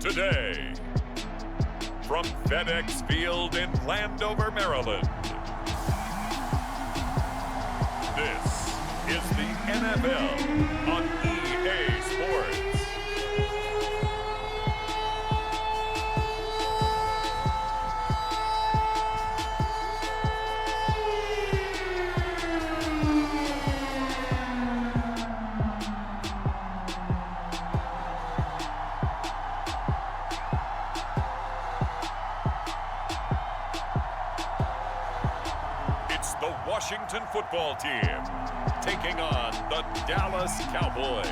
today. From FedEx Field in Landover, Maryland, this is the NFL on EA Sports. The Washington football team taking on the Dallas Cowboys.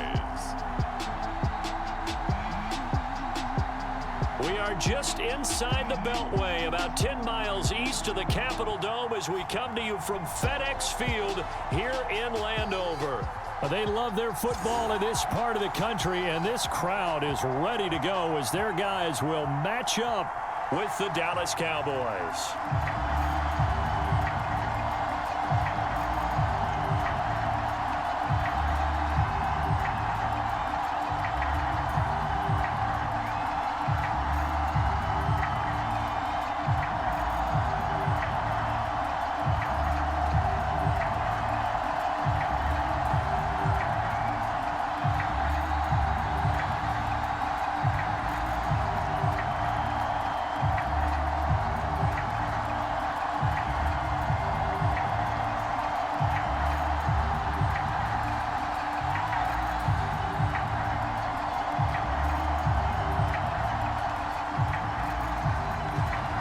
We are just inside the Beltway, about 10 miles east of the Capitol Dome as we come to you from FedEx Field here in Landover. They love their football in this part of the country, and this crowd is ready to go as their guys will match up with the Dallas Cowboys.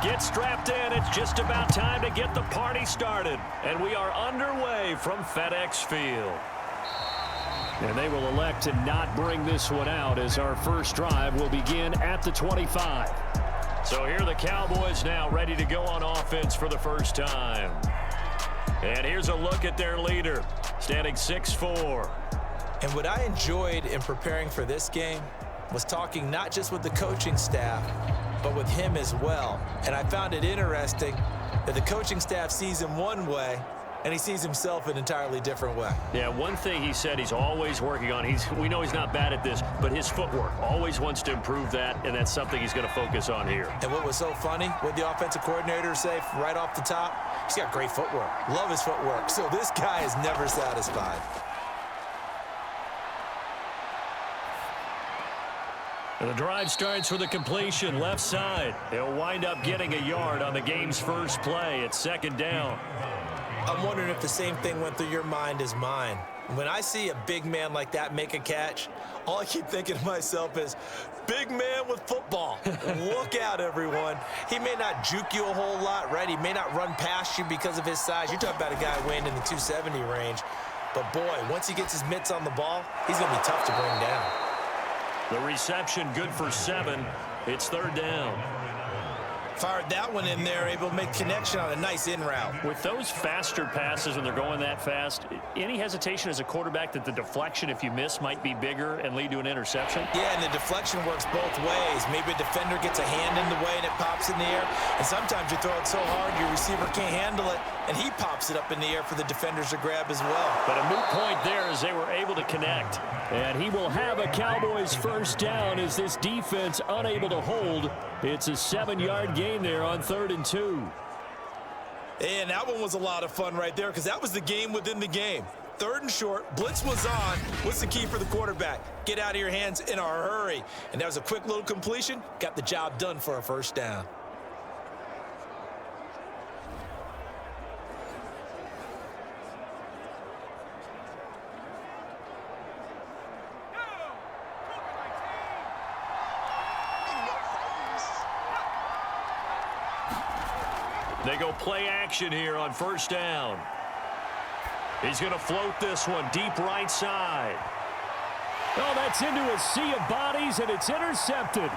Get strapped in. It's just about time to get the party started. And we are underway from FedEx Field. And they will elect to not bring this one out as our first drive will begin at the 25. So here are the Cowboys now ready to go on offense for the first time. And here's a look at their leader, standing 6'4". And what I enjoyed in preparing for this game was talking not just with the coaching staff, but with him as well. And I found it interesting that the coaching staff sees him one way, and he sees himself an entirely different way. Yeah, one thing he said he's always working on, we know he's not bad at this, but his footwork, always wants to improve that, and that's something he's going to focus on here. And what was so funny, what the offensive coordinator say right off the top, he's got great footwork. Love his footwork. So this guy is never satisfied. The drive starts with a completion left side. They'll wind up getting a yard on the game's first play. It's second down. I'm wondering if the same thing went through your mind as mine. When I see a big man like that make a catch, all I keep thinking to myself is, big man with football. Look out, everyone. He may not juke you a whole lot, right? He may not run past you because of his size. You're talking about a guy weighing in the 270 range. But, boy, once he gets his mitts on the ball, he's going to be tough to bring down. The reception good for 7. It's third down. Fired that one in there, able to make connection on a nice in route. With those faster passes when they're going that fast, any hesitation as a quarterback that the deflection, if you miss, might be bigger and lead to an interception? Yeah, and the deflection works both ways. Maybe a defender gets a hand in the way and it pops in the air. And sometimes you throw it so hard your receiver can't handle it, and he pops it up in the air for the defenders to grab as well. But a moot point there as they were able to connect. And he will have a Cowboys first down as this defense unable to hold. It's a 7-yard gain there on 3rd and 2. And that one was a lot of fun right there because that was the game within the game. 3rd and short, blitz was on. What's the key for the quarterback? Get out of your hands in a hurry. And that was a quick little completion. Got the job done for a first down. They go play action here on first down. He's going to float this one deep right side. Oh, that's into a sea of bodies, and it's intercepted.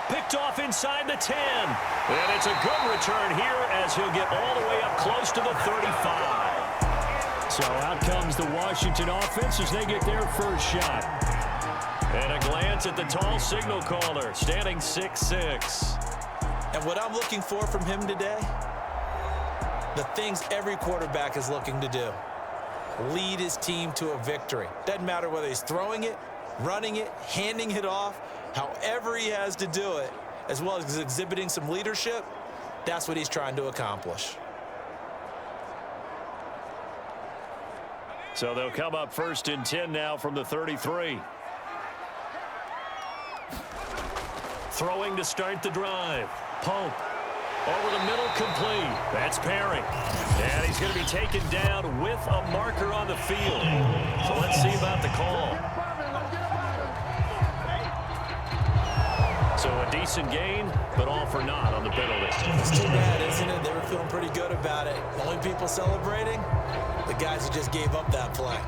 Picked off inside the 10. And it's a good return here as he'll get all the way up close to the 35. So out comes the Washington offense as they get their first shot. And a glance at the tall signal caller, standing 6'6". And what I'm looking for from him today, the things every quarterback is looking to do. Lead his team to a victory. Doesn't matter whether he's throwing it, running it, handing it off. However he has to do it, as well as exhibiting some leadership, that's what he's trying to accomplish. So they'll come up 1st and 10 now from the 33. Throwing to start the drive. Pope. Over the middle, complete. That's Perry. And he's going to be taken down with a marker on the field. So let's see about the call. So a decent gain, but all for naught on the penalty. It's too bad, isn't it? They were feeling pretty good about it. The only people celebrating, the guys who just gave up that play.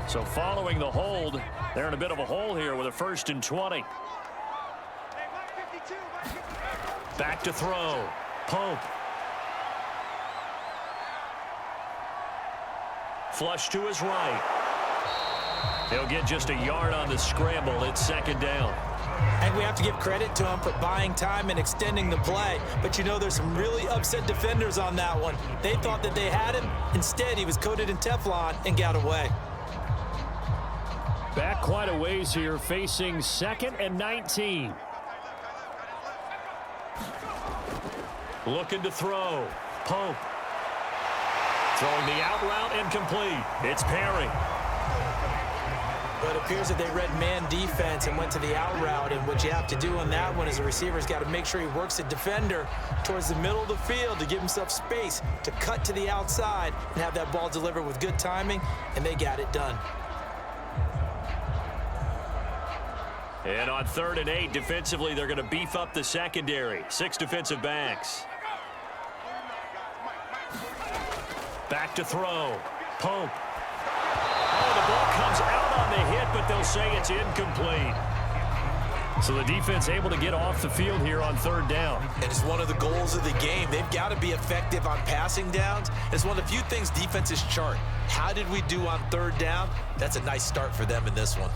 So following the hold, they're in a bit of a hole here with a 1st and 20. Back to throw. Pope. Flush to his right. He'll get just a yard on the scramble. It's 2nd down. And we have to give credit to him for buying time and extending the play. But you know, there's some really upset defenders on that one. They thought that they had him. Instead, he was coated in Teflon and got away. Back quite a ways here, facing 2nd and 19. Looking to throw. Pope. Throwing the out route incomplete. It's Perry. But it appears that they read man defense and went to the out route. And what you have to do on that one is the receiver's got to make sure he works the defender towards the middle of the field to give himself space to cut to the outside and have that ball delivered with good timing, and they got it done. And on 3rd and 8, defensively, they're going to beef up the secondary. 6 defensive backs. Back to throw. Pope. Oh, the ball comes out on the hit, but they'll say it's incomplete. So the defense able to get off the field here on 3rd down. And it's one of the goals of the game. They've got to be effective on passing downs. It's one of the few things defenses chart. How did we do on 3rd down? That's a nice start for them in this one.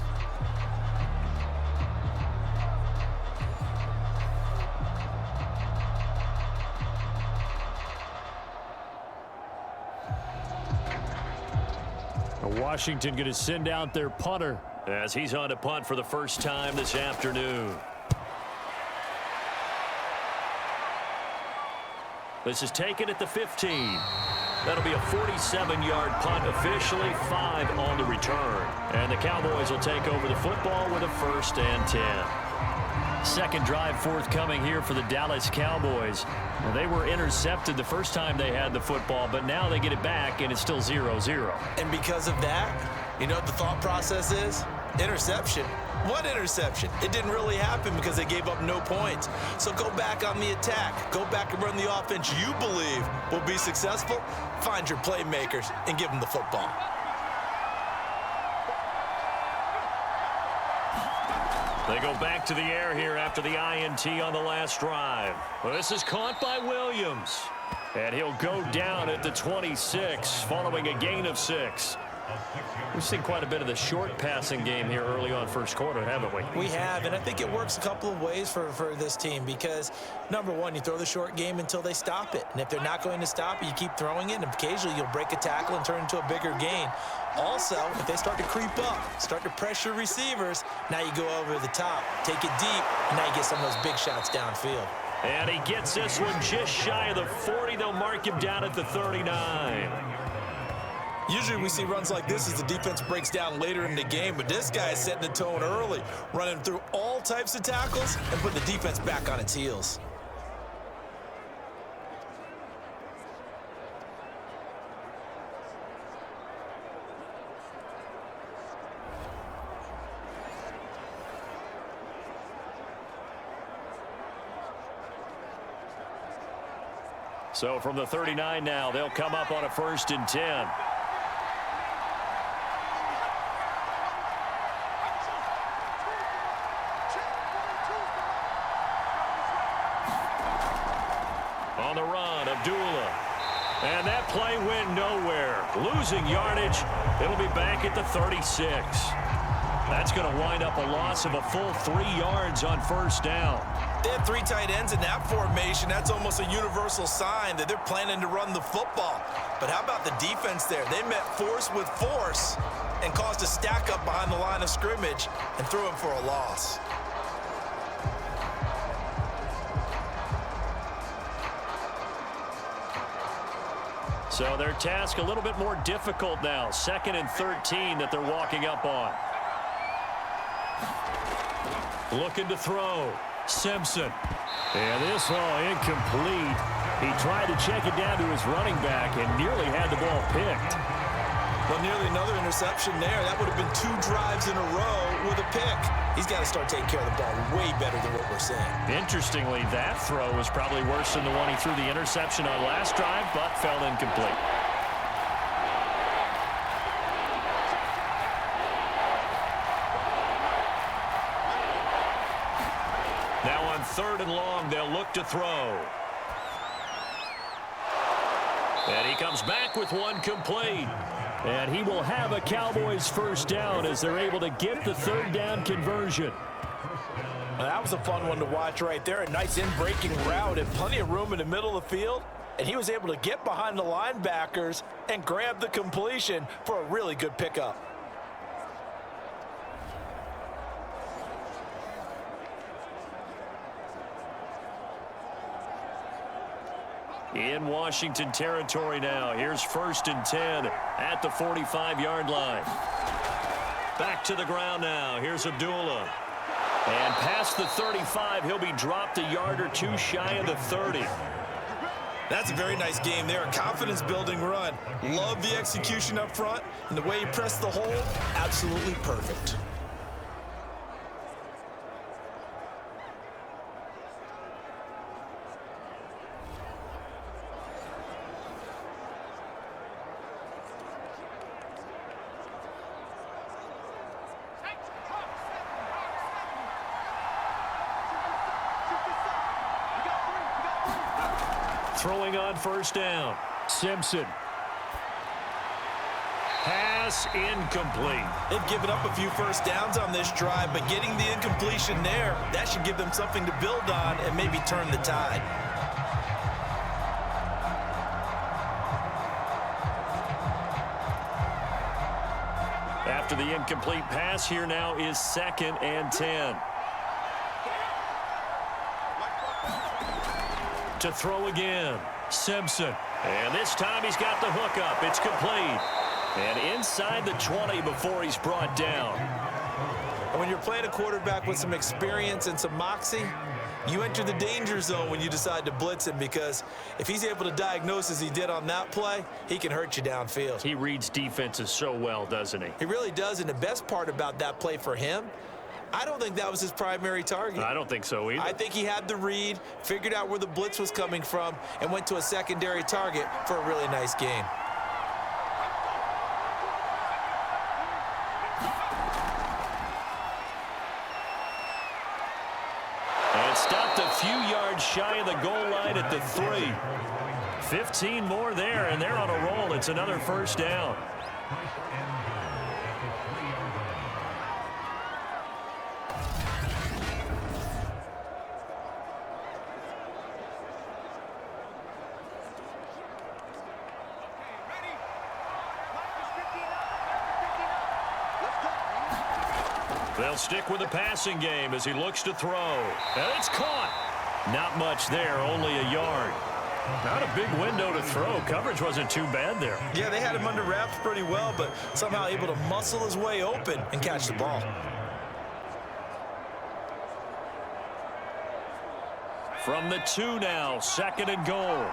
Washington going to send out their punter as he's on to punt for the first time this afternoon. This is taken at the 15. That'll be a 47-yard punt, officially 5 on the return. And the Cowboys will take over the football with a 1st and 10. Second drive forthcoming here for the Dallas Cowboys. Well, they were intercepted the first time they had the football, but now they get it back, and it's still 0-0. And because of that, you know what the thought process is? Interception. What interception? It didn't really happen because they gave up no points. So go back on the attack. Go back and run the offense you believe will be successful. Find your playmakers and give them the football. They go back to the air here after the INT on the last drive. Well, this is caught by Williams. And he'll go down at the 26 following a gain of 6. We've seen quite a bit of the short passing game here early on first quarter, haven't we? We have, and I think it works a couple of ways for this team because, number one, you throw the short game until they stop it. And if they're not going to stop it, you keep throwing it, and occasionally you'll break a tackle and turn it into a bigger gain. Also, if they start to creep up, start to pressure receivers, now you go over the top, take it deep, and now you get some of those big shots downfield. And he gets this one just shy of the 40. They'll mark him down at the 39. Usually we see runs like this as the defense breaks down later in the game, but this guy is setting the tone early, running through all types of tackles and putting the defense back on its heels. So from the 39 now, they'll come up on a 1st and 10. On the run, Abdullah. And that play went nowhere. Losing yardage. It'll be back at the 36. That's going to wind up a loss of a full 3 yards on first down. They had 3 tight ends in that formation. That's almost a universal sign that they're planning to run the football. But how about the defense there? They met force with force and caused a stack up behind the line of scrimmage and threw him for a loss. So their task a little bit more difficult now. 2nd and 13 that they're walking up on. Looking to throw. Simpson. And this incomplete. He tried to check it down to his running back and nearly had the ball picked. Well, nearly another interception there. That would have been 2 drives in a row with a pick. He's got to start taking care of the ball way better than what we're seeing. Interestingly, that throw was probably worse than the one he threw the interception on last drive, but fell incomplete. Now on 3rd and long, they'll look to throw. And he comes back with one complete. And he will have a Cowboys first down as they're able to get the 3rd down conversion. Well, that was a fun one to watch right there. A nice in-breaking route and plenty of room in the middle of the field. And he was able to get behind the linebackers and grab the completion for a really good pickup. In Washington territory now. Here's 1st and 10 at the 45-yard line. Back to the ground now. Here's Abdullah. And past the 35, he'll be dropped a yard or 2 shy of the 30. That's a very nice game there. A confidence-building run. Love the execution up front. And the way he pressed the hole, absolutely perfect. Throwing on first down. Simpson. Pass incomplete. They've given up a few first downs on this drive, but getting the incompletion there, that should give them something to build on and maybe turn the tide. After the incomplete pass, here now is 2nd and 10. To throw again, Simpson. And this time he's got the hook up. It's complete. And inside the 20 before he's brought down. And when you're playing a quarterback with some experience and some moxie, you enter the danger zone when you decide to blitz him, because if he's able to diagnose as he did on that play, he can hurt you downfield. He reads defenses so well, doesn't he? He really does, and the best part about that play for him, I don't think that was his primary target. I don't think so either. I think he had the read, figured out where the blitz was coming from, and went to a secondary target for a really nice gain. And stopped a few yards shy of the goal line at the 3. 15 more there, and they're on a roll. It's another first down. They'll stick with the passing game as he looks to throw. And it's caught. Not much there, only a yard. Not a big window to throw. Coverage wasn't too bad there. Yeah, they had him under wraps pretty well, but somehow able to muscle his way open and catch the ball. From the 2 now, 2nd and goal.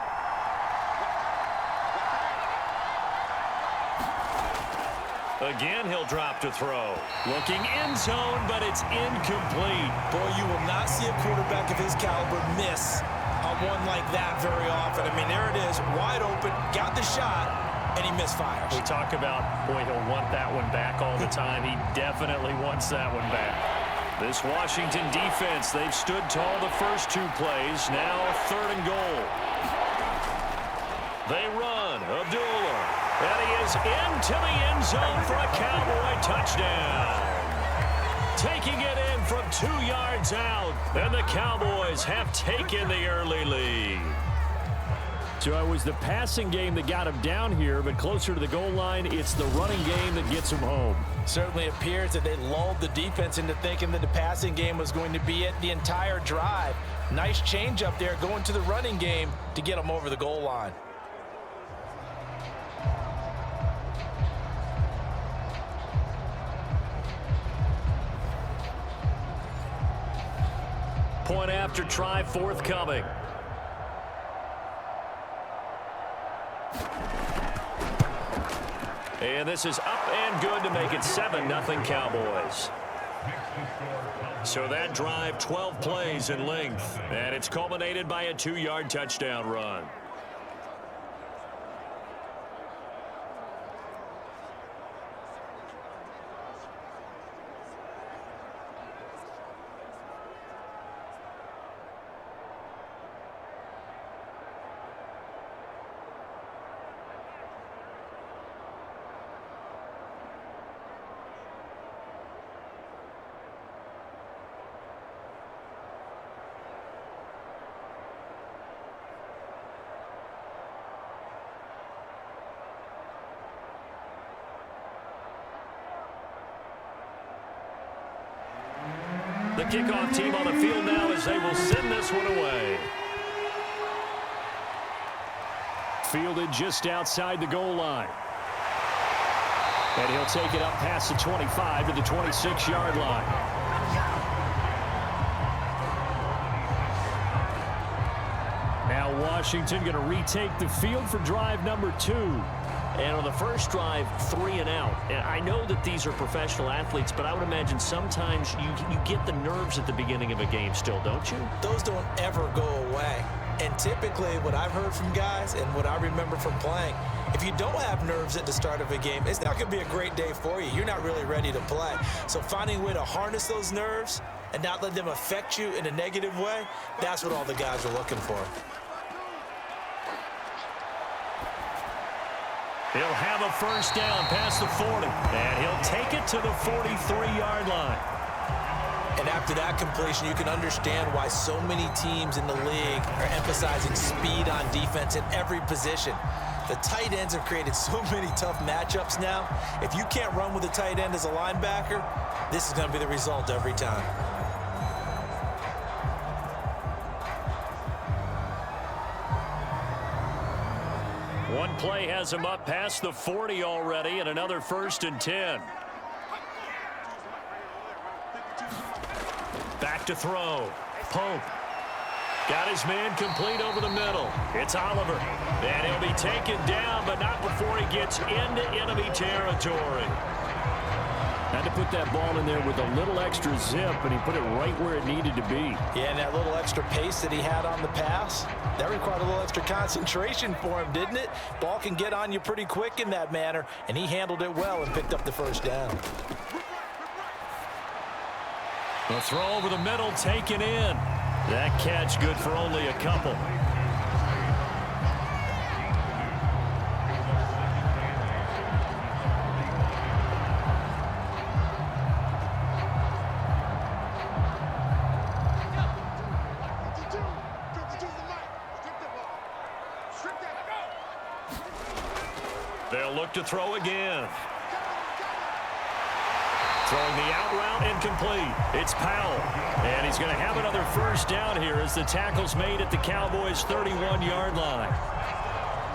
Again, he'll drop to throw. Looking end zone, but it's incomplete. Boy, you will not see a quarterback of his caliber miss on one like that very often. I mean, there it is, wide open, got the shot, and he misfires. We talk about, boy, he'll want that one back all the time. He definitely wants that one back. This Washington defense, they've stood tall the first 2 plays. Now 3rd and goal. They run. Abdullah. And he is into the end zone for a Cowboy touchdown. taking it in from 2 yards out. And the Cowboys have taken the early lead. So it was the passing game that got him down here, but closer to the goal line, it's the running game that gets him home. Certainly appears that they lulled the defense into thinking that the passing game was going to be it the entire drive. Nice change up there going to the running game to get them over the goal line. Point after try forthcoming. And this is up and good to make it 7-0 Cowboys. So that drive, 12 plays in length, and it's culminated by a 2-yard touchdown run. The kickoff team on the field now as they will send this one away. Fielded just outside the goal line. And he'll take it up past the 25 to the 26-yard line. Now Washington going to retake the field for drive number 2. And on the first drive, 3 and out. And I know that these are professional athletes, but I would imagine sometimes you get the nerves at the beginning of a game still, don't you? Those don't ever go away. And typically what I've heard from guys and what I remember from playing, if you don't have nerves at the start of a game, it's not going to be a great day for you. You're not really ready to play. So finding a way to harness those nerves and not let them affect you in a negative way, that's what all the guys are looking for. He'll have a first down past the 40, and he'll take it to the 43-yard line. And after that completion, you can understand why so many teams in the league are emphasizing speed on defense in every position. The tight ends have created so many tough matchups now. If you can't run with a tight end as a linebacker, this is going to be the result every time. One play has him up past the 40 already, and another 1st and 10. Back to throw. Pope. Got his man complete over the middle. It's Oliver. And he'll be taken down, but not before he gets into enemy territory. Had to put that ball in there with a little extra zip, and he put it right where it needed to be. Yeah, and that little extra pace that he had on the pass, that required a little extra concentration for him, didn't it? Ball can get on you pretty quick in that manner, and he handled it well and picked up the first down. The throw over the middle taken in. That catch good for only a couple. They'll look to throw again. Throwing the out route incomplete. It's Powell. And he's going to have another first down here as the tackle's made at the Cowboys' 31-yard line.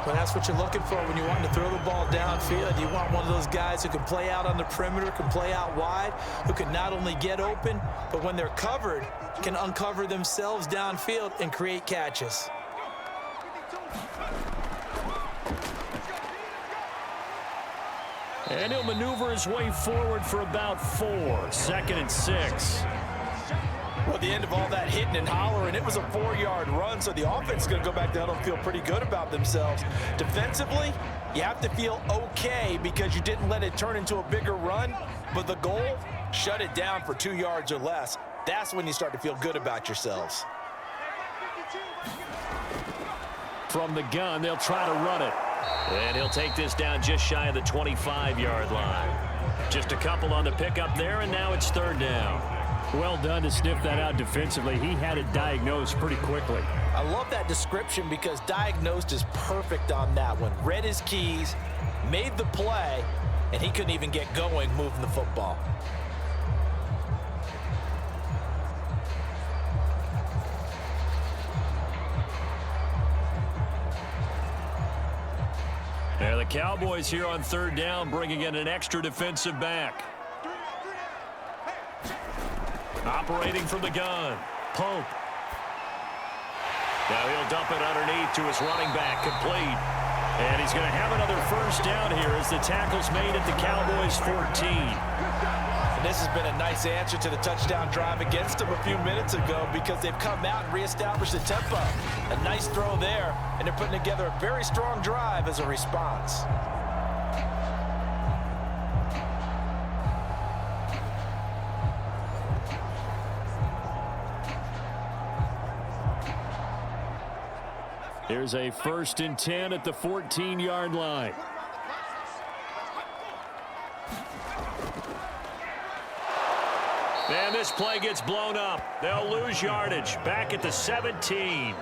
Well, that's what you're looking for when you want to throw the ball downfield. You want one of those guys who can play out on the perimeter, can play out wide, who can not only get open, but when they're covered, can uncover themselves downfield and create catches. And he'll maneuver his way forward for about 4. 2nd and 6. Well, at the end of all that hitting and hollering, it was a 4-yard run, so the offense is going to go back down and feel pretty good about themselves. Defensively, you have to feel okay because you didn't let it turn into a bigger run, but the goal, shut it down for 2 yards or less. That's when you start to feel good about yourselves. From the gun, they'll try to run it. And he'll take this down just shy of the 25-yard line. Just a couple on the pickup there, and now it's third down. Well done to sniff that out defensively. He had it diagnosed pretty quickly. I love that description because diagnosed is perfect on that one. Read his keys, made the play, and he couldn't even get going moving the football. There the Cowboys here on third down, bringing in an extra defensive back. Operating from the gun, Pope. Now he'll dump it underneath to his running back, complete. And he's going to have another first down here as the tackle's made at the Cowboys 14. And this has been a nice answer to the touchdown drive against them a few minutes ago because they've come out and reestablished the tempo. A nice throw there, and they're putting together a very strong drive as a response. Here's a 1st and 10 at the 14-yard line. And this play gets blown up. They'll lose yardage. Back at the 17.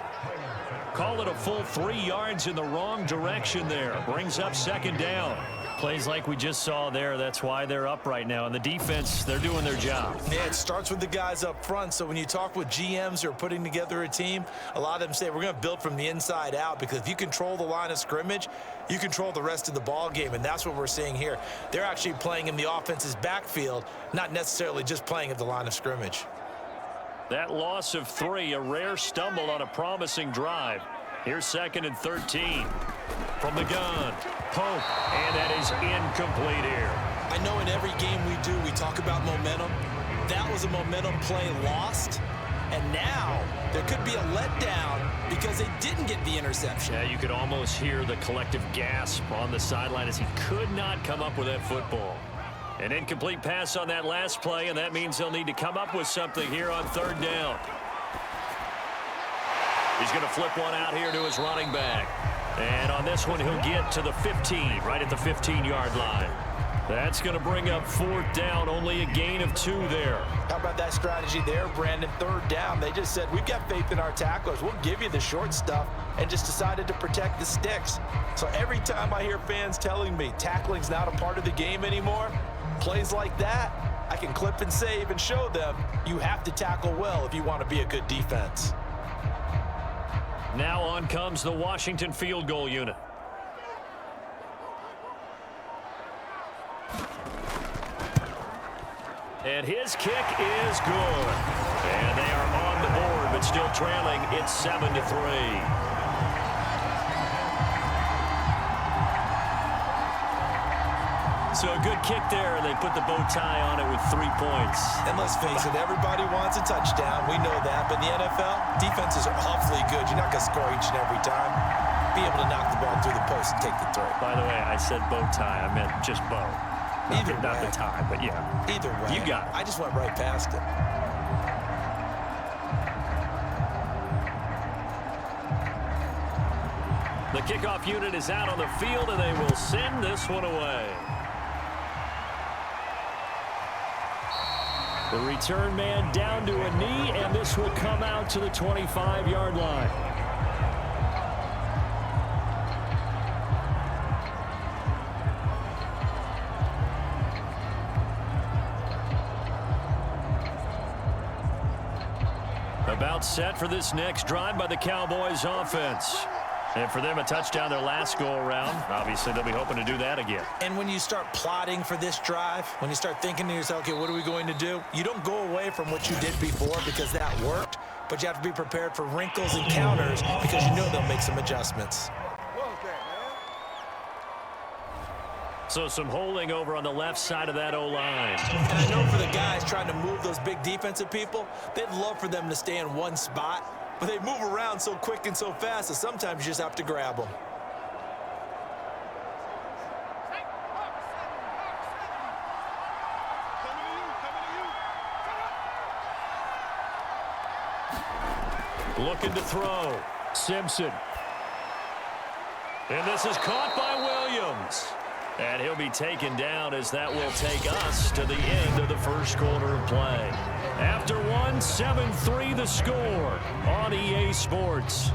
Call it a full 3 yards in the wrong direction there. Brings up second down. Plays like we just saw there. That's why they're up right now. And the defense, they're doing their job. Yeah, it starts with the guys up front. So when you talk with GMs who are putting together a team, a lot of them say we're going to build from the inside out because if you control the line of scrimmage, you control the rest of the ball game. And that's what we're seeing here. They're actually playing in the offense's backfield, not necessarily just playing at the line of scrimmage. That loss of 3, a rare stumble on a promising drive. Here's 2nd and 13. From the gun, Pope, and that is incomplete here. I know in every game we do, we talk about momentum. That was a momentum play lost, and now there could be a letdown because they didn't get the interception. Yeah, you could almost hear the collective gasp on the sideline as he could not come up with that football. An incomplete pass on that last play, and that means they'll need to come up with something here on third down. He's going to flip one out here to his running back. And on this one, he'll get to the 15, right at the 15-yard line. That's going to bring up 4th down, only a gain of 2 there. How about that strategy there, Brandon? 3rd down, they just said, we've got faith in our tacklers. We'll give you the short stuff, and just decided to protect the sticks. So every time I hear fans telling me tackling's not a part of the game anymore, plays like that, I can clip and save and show them you have to tackle well if you want to be a good defense. Now on comes the Washington field goal unit. And his kick is good. And they are on the board, but still trailing. It's 7-3. So a good kick there, and they put the bow tie on it with 3 points. And let's face it, everybody wants a touchdown. We know that. But in the NFL, defenses are awfully good. You're not going to score each and every time. Be able to knock the ball through the post and take the throw. By the way, I said bow tie. I meant just bow. Not the tie, but yeah. Either way. You got it. I just went right past it. The kickoff unit is out on the field, and they will send this one away. The return man down to a knee, and this will come out to the 25-yard line. About set for this next drive by the Cowboys offense. And for them, a touchdown their last go-around. Obviously, they'll be hoping to do that again. And when you start plotting for this drive, when you start thinking to yourself, okay, what are we going to do? You don't go away from what you did before because that worked, but you have to be prepared for wrinkles and counters because you know they'll make some adjustments. So some holding over on the left side of that O-line. And I know for the guys trying to move those big defensive people, they'd love for them to stay in one spot. But they move around so quick and so fast that sometimes you just have to grab them. Looking to throw. Simpson. And this is caught by Williams. And he'll be taken down as that will take us to the end of the first quarter of play. After one, 7-3 the score on EA Sports.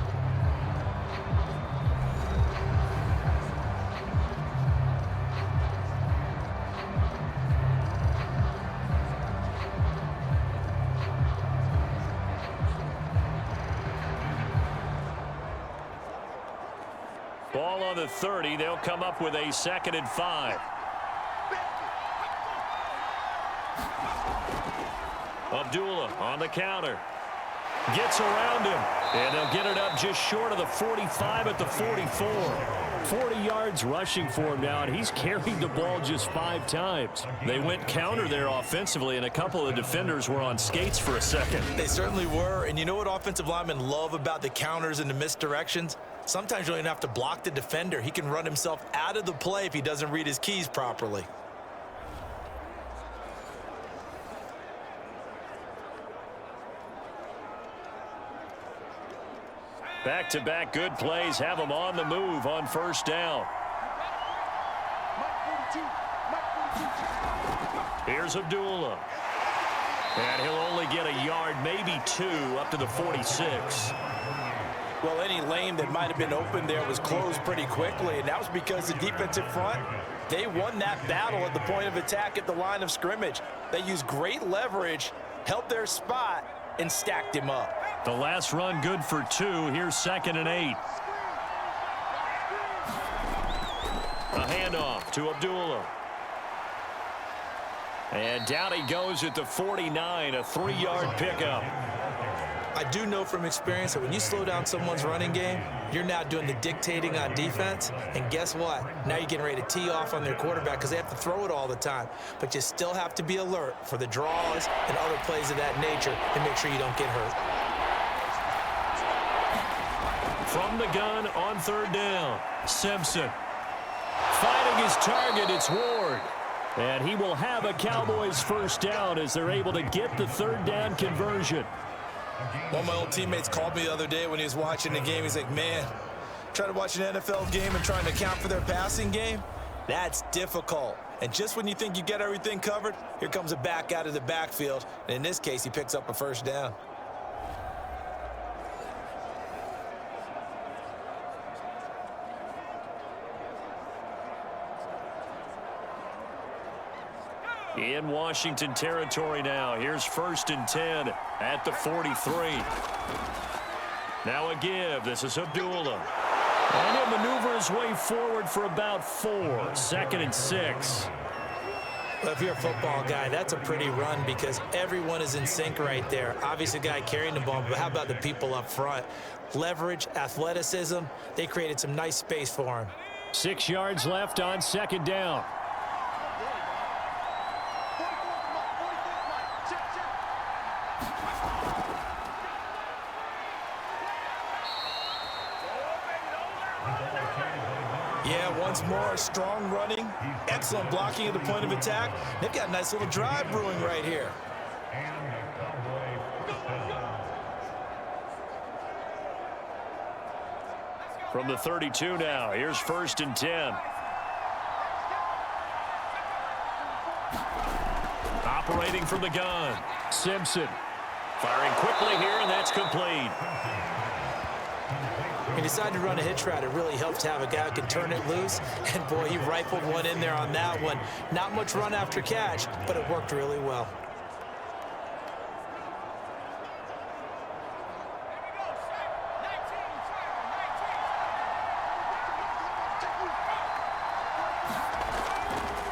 Ball on the 30. They'll come up with a 2nd and 5. Abdullah on the counter. Gets around him. And they'll get it up just short of the 45 at the 44. 40 yards rushing for him now, and he's carried the ball just 5 times. They went counter there offensively, and a couple of defenders were on skates for a second. They certainly were, and you know what offensive linemen love about the counters and the misdirections? Sometimes you don't even have to block the defender. He can run himself out of the play if he doesn't read his keys properly. Back-to-back good plays have them on the move on first down. Here's Abdullah. And he'll only get a yard, maybe 2, up to the 46. Well, any lane that might have been open there was closed pretty quickly, and that was because the defensive front, they won that battle at the point of attack at the line of scrimmage. They used great leverage, held their spot, and stacked him up. The last run good for 2. Here's 2nd and 8. A handoff to Abdullah. And down he goes at the 49, a 3-yard pickup. I do know from experience that when you slow down someone's running game, you're now doing the dictating on defense. And guess what? Now you're getting ready to tee off on their quarterback because they have to throw it all the time. But you still have to be alert for the draws and other plays of that nature and make sure you don't get hurt. From the gun on 3rd down, Simpson. Fighting his target, it's Ward. And he will have a Cowboys first down as they're able to get the 3rd down conversion. One of my old teammates called me the other day when he was watching the game. He's like, man, trying to watch an NFL game and trying to account for their passing game, that's difficult. And just when you think you get everything covered, here comes a back out of the backfield. And in this case, he picks up a first down. In Washington territory now. Here's 1st and 10 at the 43. Now a give. This is Abdullah. And he'll maneuver his way forward for about 4. 2nd and 6. Well, if you're a football guy, that's a pretty run because everyone is in sync right there. Obviously, the guy carrying the ball, but how about the people up front? Leverage, athleticism, they created some nice space for him. 6 yards left on 2nd down. Yeah, once more, strong running, excellent blocking at the point of attack. They've got a nice little drive brewing right here. From the 32 now, here's 1st and 10. Operating from the gun, Simpson. Firing quickly here, and that's complete. He decided to run a hitch route. It really helps to have a guy who can turn it loose. And, boy, he rifled one in there on that one. Not much run after catch, but it worked really well.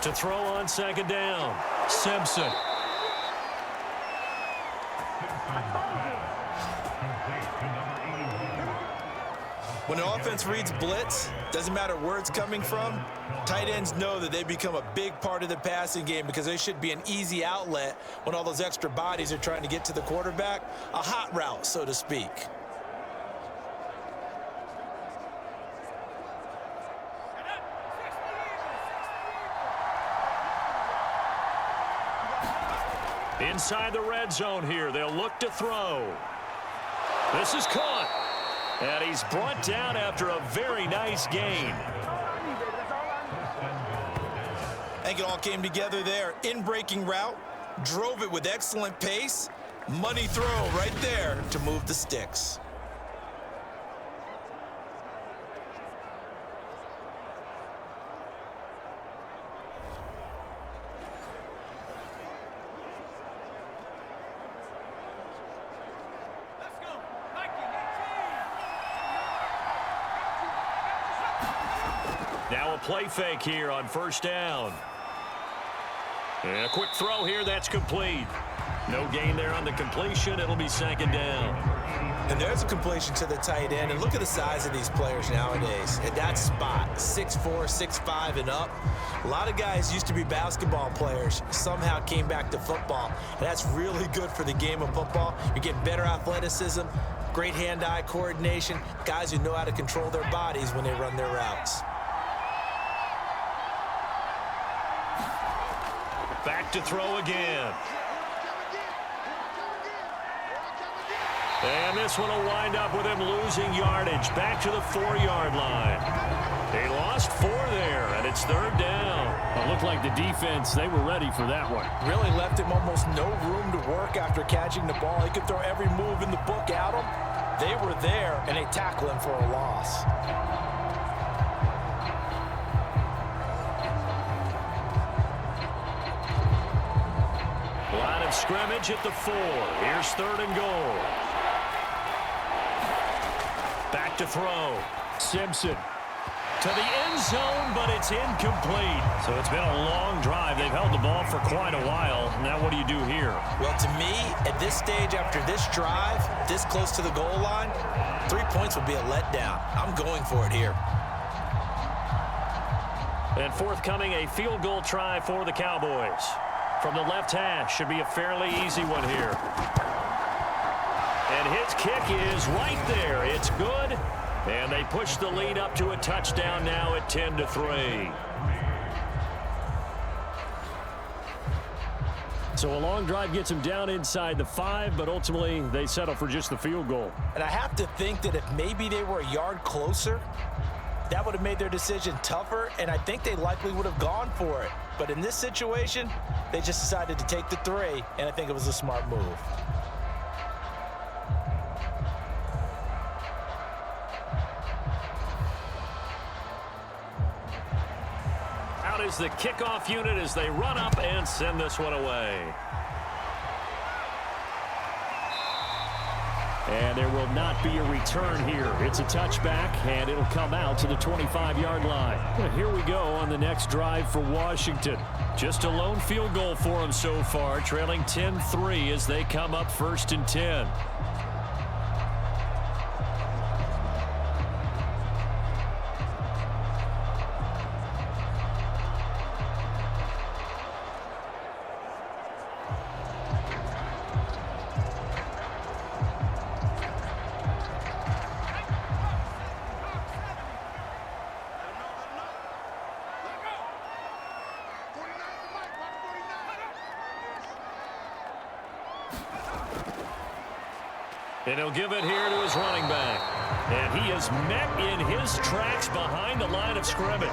To throw on 2nd down, Simpson. When an offense reads blitz, doesn't matter where it's coming from, tight ends know that they become a big part of the passing game because they should be an easy outlet when all those extra bodies are trying to get to the quarterback. A hot route, so to speak. Inside the red zone here, they'll look to throw. This is caught. And he's brought down after a very nice gain. I think it all came together there. In-breaking route, drove it with excellent pace. Money throw right there to move the sticks. Now a play fake here on first down. And a quick throw here, that's complete. No gain there on the completion. It'll be second down. And there's a completion to the tight end. And look at the size of these players nowadays. At that spot, 6'4", 6'5", and up. A lot of guys used to be basketball players, somehow came back to football. And that's really good for the game of football. You're getting better athleticism, great hand-eye coordination, guys who know how to control their bodies when they run their routes. Back to throw again. And this one will wind up with him losing yardage. Back to the 4-yard line. They lost 4 there, and it's third down. It looked like the defense, they were ready for that one. Really left him almost no room to work after catching the ball. He could throw every move in the book at him. They were there, and they tackle him for a loss. Line of scrimmage at the 4. Here's third and goal. Back to throw. Simpson. To the end zone, but it's incomplete. So it's been a long drive. They've held the ball for quite a while. Now what do you do here? Well, to me, at this stage, after this drive, this close to the goal line, 3 points would be a letdown. I'm going for it here. And forthcoming, a field goal try for the Cowboys. From the left hash, should be a fairly easy one here. And his kick is right there. It's good. And they push the lead up to a touchdown now at 10-3. So a long drive gets them down inside the 5, but ultimately they settle for just the field goal. And I have to think that if maybe they were a yard closer, that would have made their decision tougher, and I think they likely would have gone for it. But in this situation, they just decided to take the 3, and I think it was a smart move. Out is the kickoff unit as they run up and send this one away. And there will not be a return here. It's a touchback, and it'll come out to the 25-yard line. Well, here we go on the next drive for Washington. Just a lone field goal for them so far, trailing 10-3 as they come up 1st and 10. And he'll give it here to his running back. And he is met in his tracks behind the line of scrimmage.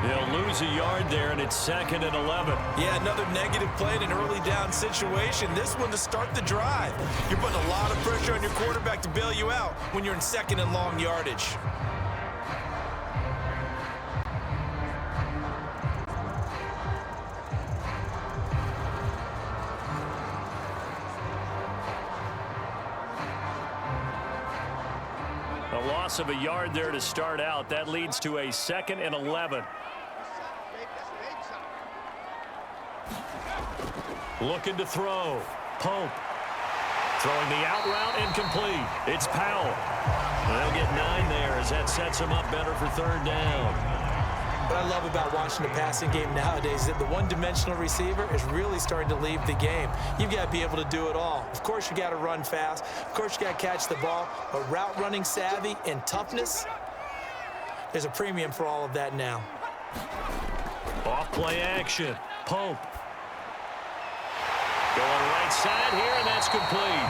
He'll lose a yard there, and it's 2nd and 11. Yeah, another negative play in an early down situation. This one to start the drive. You're putting a lot of pressure on your quarterback to bail you out when you're in 2nd and long yardage. A loss of a yard there to start out. That leads to a 2nd and 11. Looking to throw. Pope. Throwing the out route incomplete. It's Powell. They'll get 9 there as that sets them up better for 3rd down. What I love about watching the passing game nowadays is that the one-dimensional receiver is really starting to leave the game. You've got to be able to do it all. Of course, you got to run fast. Of course, you got to catch the ball. But route running savvy and toughness, there's a premium for all of that now. Off play action. Pope. Going right side here, and that's complete.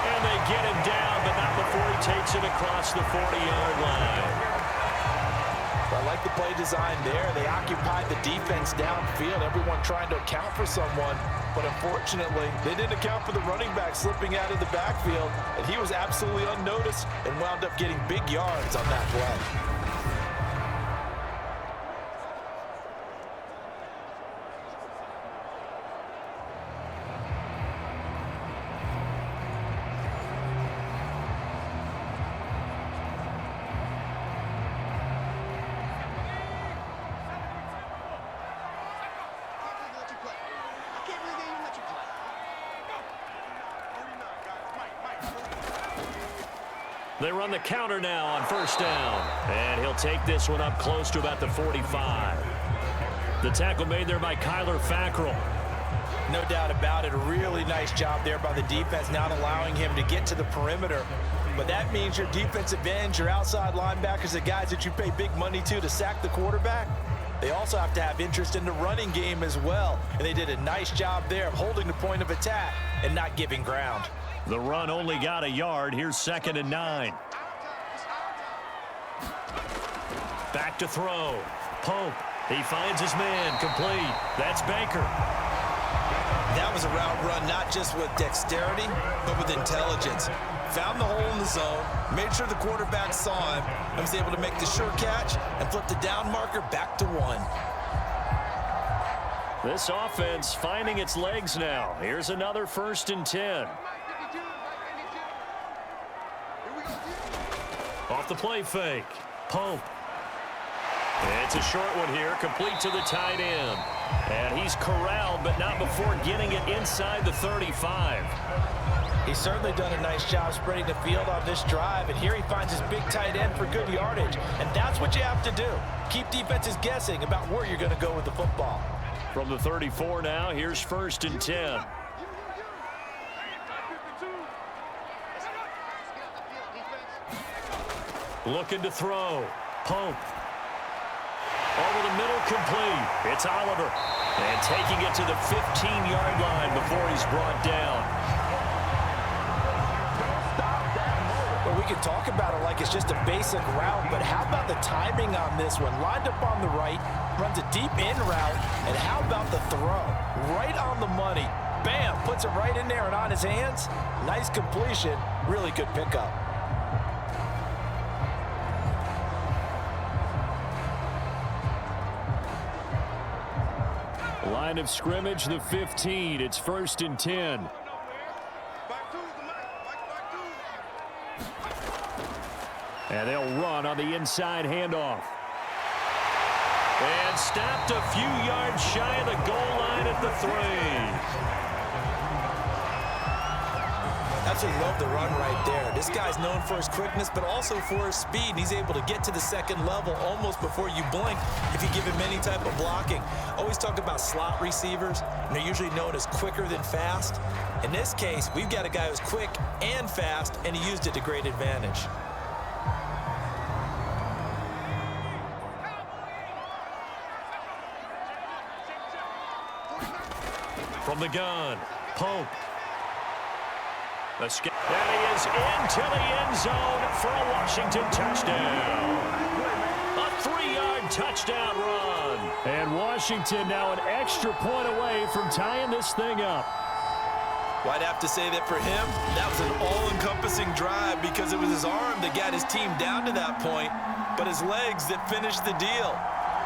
And they get him down, but not before he takes it across the 40-yard line. I like the play design there. They occupied the defense downfield, everyone trying to account for someone. But unfortunately, they didn't account for the running back slipping out of the backfield, and he was absolutely unnoticed and wound up getting big yards on that play. They run the counter now on first down. And he'll take this one up close to about the 45. The tackle made there by Kyler Fackrell. No doubt about it. A really nice job there by the defense, not allowing him to get to the perimeter. But that means your defensive ends, your outside linebackers, the guys that you pay big money to sack the quarterback, they also have to have interest in the running game as well. And they did a nice job there of holding the point of attack and not giving ground. The run only got a yard. Here's 2nd and 9. Back to throw. Pope. He finds his man. Complete. That's Baker. That was a route run not just with dexterity, but with intelligence. Found the hole in the zone, made sure the quarterback saw him, and was able to make the sure catch and flip the down marker back to 1. This offense finding its legs now. Here's another 1st and 10. Off the play fake. Pope. It's a short one here, complete to the tight end. And he's corralled, but not before getting it inside the 35. He's certainly done a nice job spreading the field on this drive, and here he finds his big tight end for good yardage. And that's what you have to do. Keep defenses guessing about where you're going to go with the football. From the 34 now, here's 1st and 10. Looking to throw. Pope. Over the middle, complete. It's Oliver. And taking it to the 15-yard line before he's brought down. Well, we can talk about it like it's just a basic route, but how about the timing on this one? Lined up on the right, runs a deep in route, and how about the throw? Right on the money. Bam, puts it right in there and on his hands. Nice completion. Really good pickup. Line of scrimmage, the 15. It's 1st and 10. And they'll run on the inside handoff. And stopped a few yards shy of the goal line at the 3. Absolutely love the run right there. This guy's known for his quickness, but also for his speed. And he's able to get to the second level almost before you blink if you give him any type of blocking. Always talk about slot receivers, and they're usually known as quicker than fast. In this case, we've got a guy who's quick and fast, and he used it to great advantage. From the gun, Pope. And he is into the end zone for a Washington touchdown. A 3-yard touchdown run. And Washington now an extra point away from tying this thing up. Well, I'd have to say that for him, that was an all-encompassing drive because it was his arm that got his team down to that point, but his legs that finished the deal.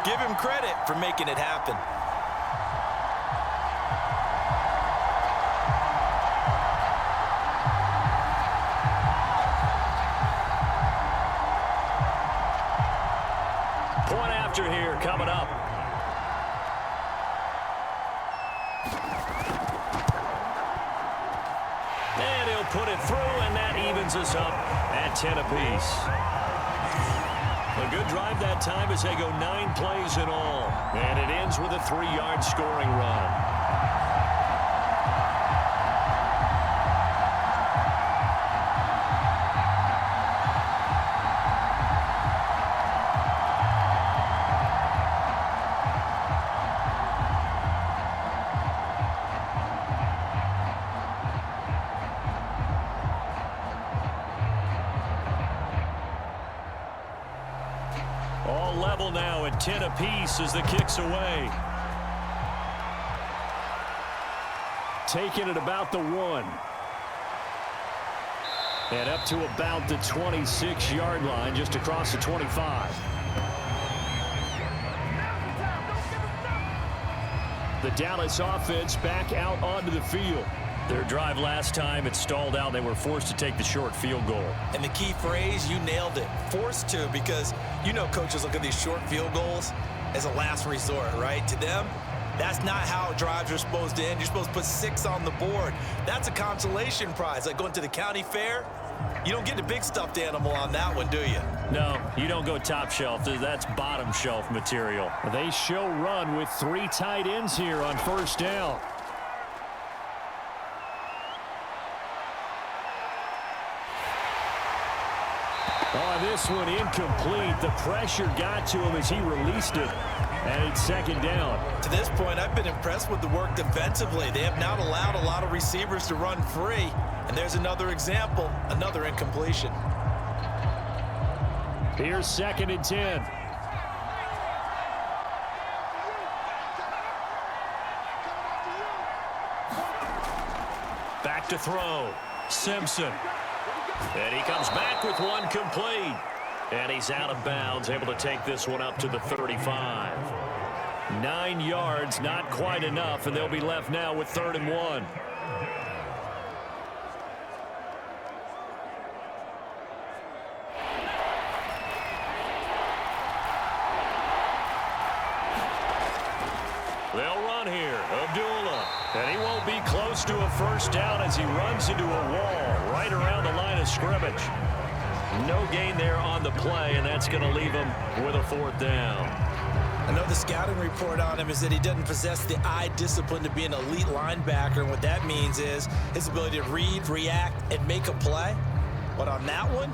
Give him credit for making it happen. Here coming up. And he'll put it through, and that evens us up at 10 apiece. A good drive that time as they go 9 plays in all. And it ends with a 3-yard scoring run. level now at 10 apiece as the kick's away. Taking it about the 1. And up to about the 26-yard line, just across the 25. The Dallas offense back out onto the field. Their drive last time, it stalled out. They were forced to take the short field goal. And the key phrase, you nailed it. Forced to, because you know coaches look at these short field goals as a last resort, right? To them, that's not how drives are supposed to end. You're supposed to put 6 on the board. That's a consolation prize. Like going to the county fair, you don't get the big stuffed animal on that one, do you? No, you don't go top shelf. That's bottom shelf material. They show run with 3 tight ends here on first down. On this one, incomplete. The pressure got to him as he released it. And it's second down. To this point, I've been impressed with the work defensively. They have not allowed a lot of receivers to run free. And there's another example, another incompletion. Here's second and 10. Back to throw. Simpson. And he comes back with one complete. And he's out of bounds, able to take this one up to the 35. 9 yards, not quite enough, and they'll be left now with 3rd and 1. They'll run here. Abdullah. And he won't be close to a first down as he runs into a wall right around the line of scrimmage. No gain there on the play, and that's going to leave him with a 4th down. I know the scouting report on him is that he doesn't possess the eye discipline to be an elite linebacker, and what that means is his ability to read, react, and make a play. But on that one,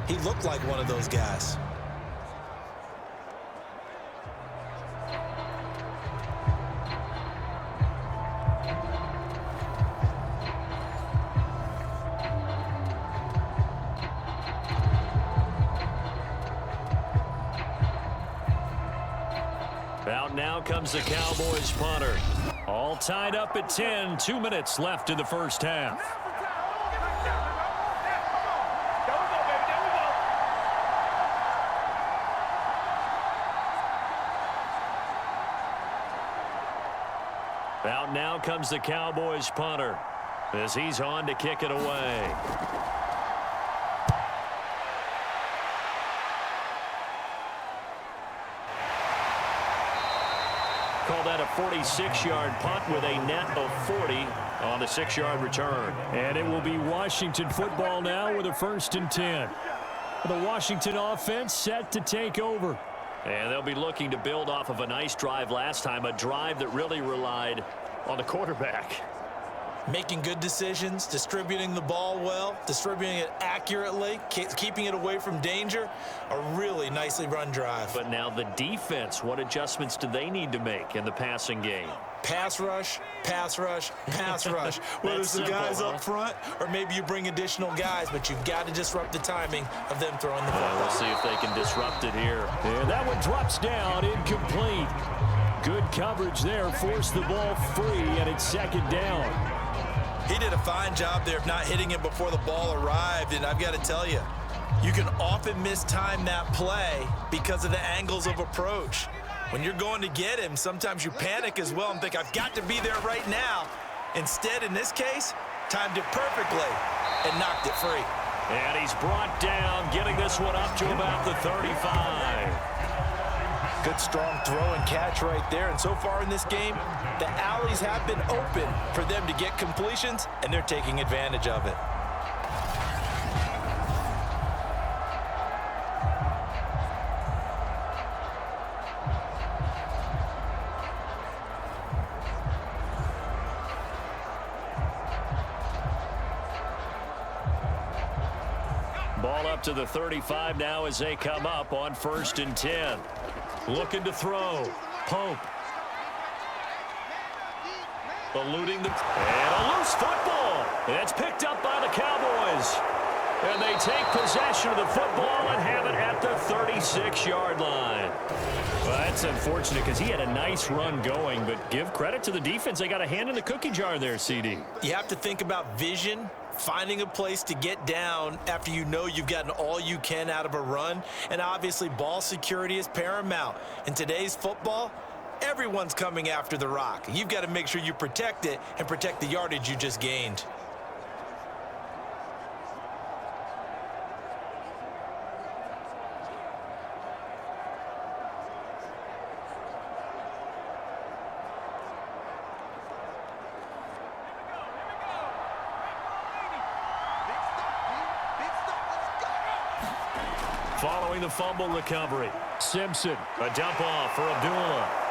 he looked like one of those guys. Out now comes the Cowboys punter. All tied up at 10. 2 minutes left in the first half. Out now comes the Cowboys punter as he's on to kick it away. Call that a 46-yard punt with a net of 40 on the 6-yard return. And it will be Washington football now with a 1st and 10. The Washington offense set to take over. And they'll be looking to build off of a nice drive last time, a drive that really relied on the quarterback. Making good decisions, distributing the ball well, distributing it accurately, keeping it away from danger. A really nicely run drive. But now the defense, what adjustments do they need to make in the passing game? Pass rush, pass rush, pass rush. Whether it's the guys up front or maybe you bring additional guys, but you've got to disrupt the timing of them throwing the ball. We'll see if they can disrupt it here. And that one drops down, incomplete. Good coverage there, forced the ball free, and it's second down. He did a fine job there of not hitting it before the ball arrived, and I've got to tell you, you can often mistime that play because of the angles of approach. When you're going to get him, sometimes you panic as well and think, I've got to be there right now. Instead, in this case, timed it perfectly and knocked it free. And he's brought down, getting this one up to about the 35. Good strong throw and catch right there. And so far in this game, the alleys have been open for them to get completions, and they're taking advantage of it. Ball up to the 35 now as they come up on 1st and 10. Looking to throw. Pope. Eluding the... And a loose football. It's picked up by the Cowboys. And they take possession of the football and have it at the 36-yard line. Well, that's unfortunate because he had a nice run going, but give credit to the defense. They got a hand in the cookie jar there, CD. You have to think about vision, finding a place to get down after you know you've gotten all you can out of a run, and obviously ball security is paramount. In today's football, everyone's coming after the rock. You've got to make sure you protect it and protect the yardage you just gained. Following the fumble recovery, Simpson, a dump off for Abdullah.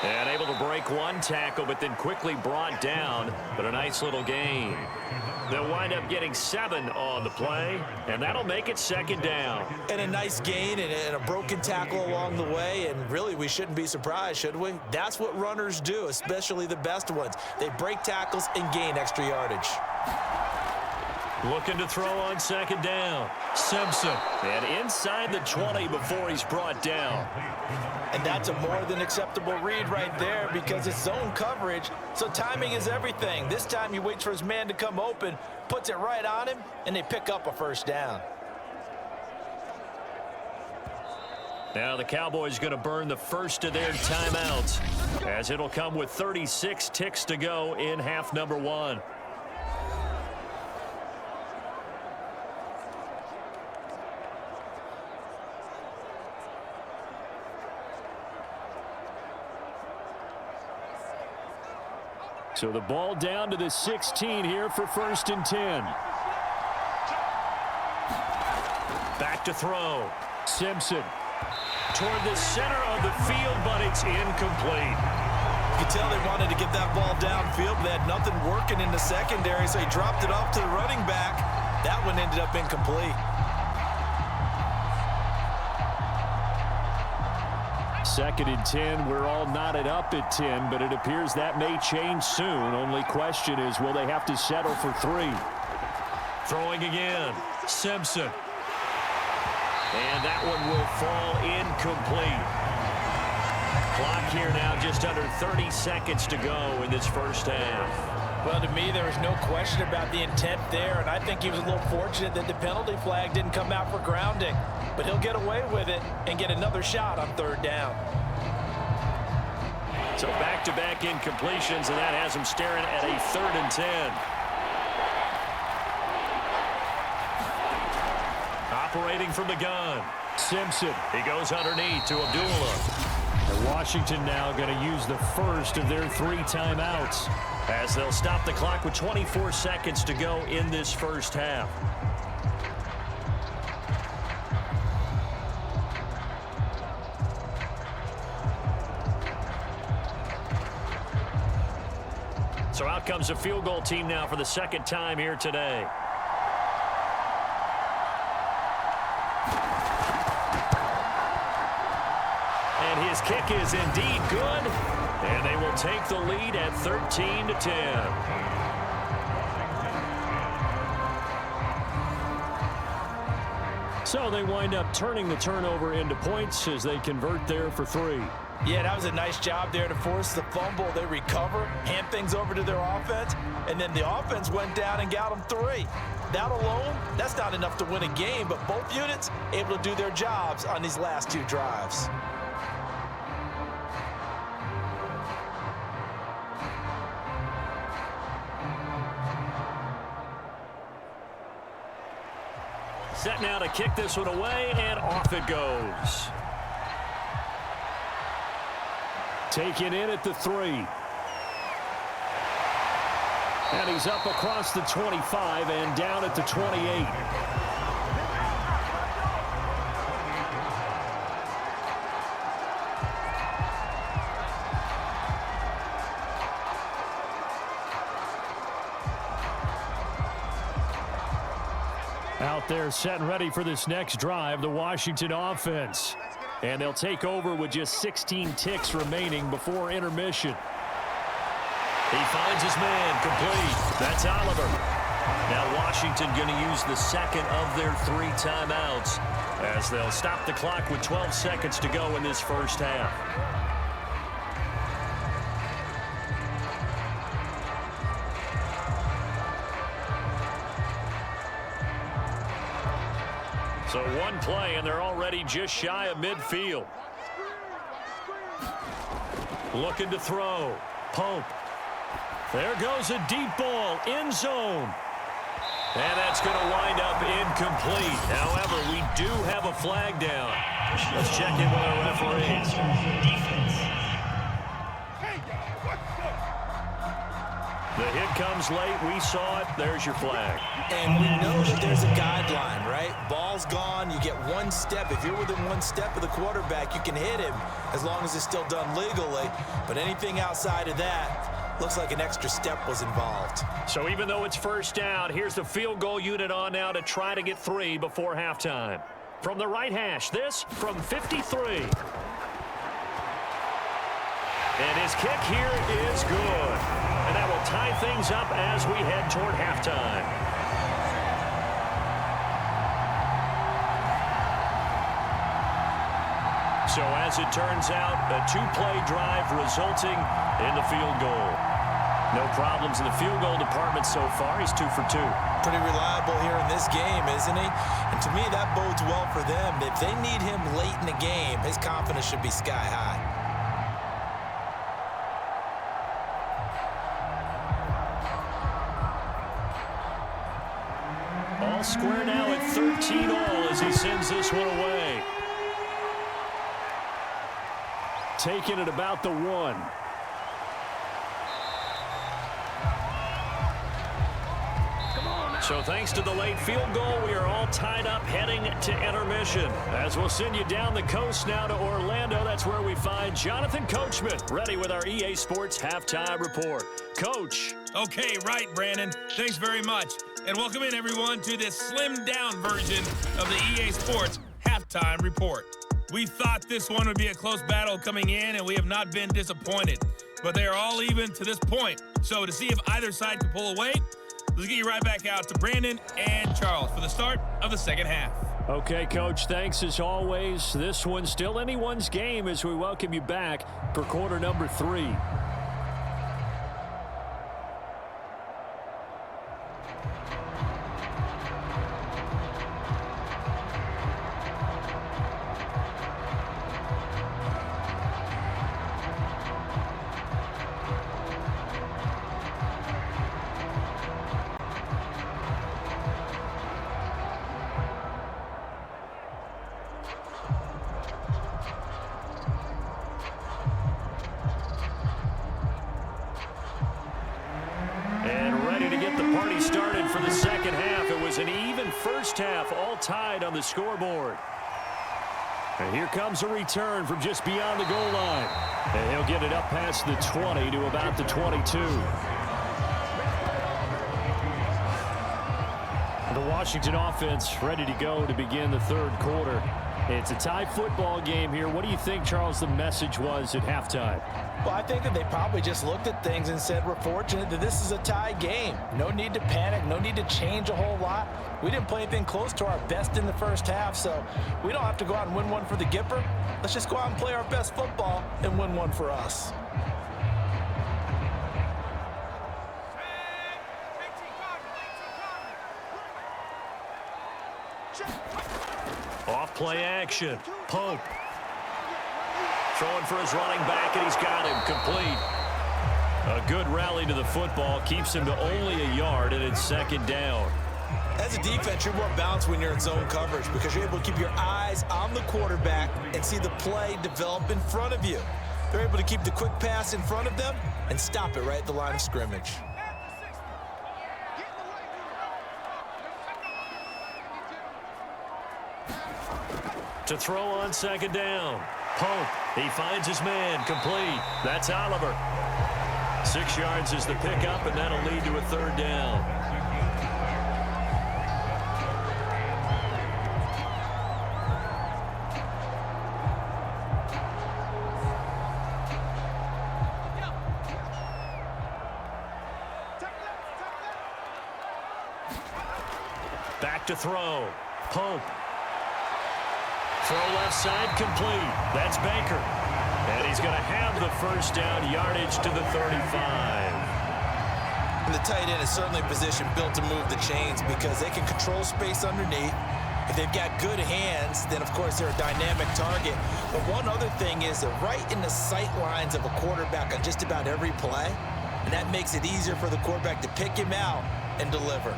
And able to break one tackle, but then quickly brought down, but a nice little gain. They'll wind up getting 7 on the play, and that'll make it 2nd down. And a nice gain and a broken tackle along the way, and really we shouldn't be surprised, should we? That's what runners do, especially the best ones. They break tackles and gain extra yardage. Looking to throw on 2nd down. Simpson. And inside the 20 before he's brought down. And that's a more than acceptable read right there because it's zone coverage, so timing is everything. This time he waits for his man to come open, puts it right on him, and they pick up a 1st down. Now the Cowboys going to burn the first of their timeouts as it'll come with 36 ticks to go in half number 1. So the ball down to the 16 here for 1st and 10. Back to throw. Simpson. Toward the center of the field, but it's incomplete. You can tell they wanted to get that ball downfield, but they had nothing working in the secondary, so he dropped it off to the running back. That one ended up incomplete. 2nd and 10. We're all knotted up at 10, but it appears that may change soon. Only question is, will they have to settle for 3? Throwing again. Simpson. And that one will fall incomplete. Clock here now just under 30 seconds to go in this first half. Well, to me, there was no question about the intent there, and I think he was a little fortunate that the penalty flag didn't come out for grounding. But he'll get away with it and get another shot on 3rd down. So back-to-back incompletions, and that has him staring at a 3rd and 10. Operating from the gun. Simpson. He goes underneath to Abdullah. And Washington now going to use the first of their 3 timeouts, as they'll stop the clock with 24 seconds to go in this first half. So out comes a field goal team now for the 2nd time here today. And his kick is indeed good. And they will take the lead at 13-10. So they wind up turning the turnover into points as they convert there for 3. Yeah, that was a nice job there to force the fumble. They recover, hand things over to their offense, and then the offense went down and got them 3. That alone, that's not enough to win a game, but both units able to do their jobs on these last 2 drives. Set now to kick this one away, and off it goes. Taken in at the 3. And he's up across the 25 and down at the 28. Out there set and ready for this next drive, the Washington offense. And they'll take over with just 16 ticks remaining before intermission. He finds his man complete. That's Oliver. Now Washington going to use the second of their 3 timeouts as they'll stop the clock with 12 seconds to go in this first half. So one play, and they're already just shy of midfield. Looking to throw. Pope. There goes a deep ball. End zone. And that's going to wind up incomplete. However, we do have a flag down. Let's check in with our referees. The hit comes late. We saw it. There's your flag. And we know that there's a guideline, right? Ball's gone. You get 1 step. If you're within 1 step of the quarterback, you can hit him as long as it's still done legally. But anything outside of that, looks like an extra step was involved. So even though it's first down, here's the field goal unit on now to try to get 3 before halftime. From the right hash, this from 53. And his kick here is good. And that will tie things up as we head toward halftime. So as it turns out, a 2-play drive resulting in the field goal. No problems in the field goal department so far. He's 2 for 2. Pretty reliable here in this game, isn't he? And to me, that bodes well for them. If they need him late in the game, his confidence should be sky high. All square now at 13 all as he sends this one away. Taking it about the 1. So thanks to the late field goal, we are all tied up heading to intermission. As we'll send you down the coast now to Orlando, that's where we find Jonathan Coachman ready with our EA Sports Halftime Report. Coach. Okay, right, Brandon. Thanks very much. And welcome in, everyone, to this slimmed-down version of the EA Sports Halftime Report. We thought this one would be a close battle coming in, and we have not been disappointed. But they are all even to this point. So to see if either side can pull away, let's get you right back out to Brandon and Charles for the start of the second half. Okay, Coach, thanks as always. This one's still anyone's game as we welcome you back for quarter number 3. Started for the second half. It was an even first half, all tied on the scoreboard. And here comes a return from just beyond the goal line. And he'll get it up past the 20 to about the 22. The Washington offense ready to go to begin the third quarter. It's a tie football game here. What do you think, Charles, the message was at halftime? Well, I think that they probably just looked at things and said, we're fortunate that this is a tie game. No need to panic. No need to change a whole lot. We didn't play anything close to our best in the first half, so we don't have to go out and win one for the Gipper. Let's just go out and play our best football and win one for us. Off play action. Pope. Throwing for his running back, and he's got him complete. A good rally to the football keeps him to only a yard, and it's second down. As a defense, you're more balanced when you're in zone coverage because you're able to keep your eyes on the quarterback and see the play develop in front of you. They're able to keep the quick pass in front of them and stop it right at the line of scrimmage. To throw on second down. Pope, he finds his man, complete. That's Oliver. 6 yards is the pickup, and that'll lead to a third down. back to throw. Pope. Throw left side complete. That's Baker. And he's going to have the first down, yardage to the 35. And the tight end is certainly a position built to move the chains because they can control space underneath. If they've got good hands, then of course they're a dynamic target. But one other thing is they're right in the sight lines of a quarterback on just about every play. And that makes it easier for the quarterback to pick him out and deliver.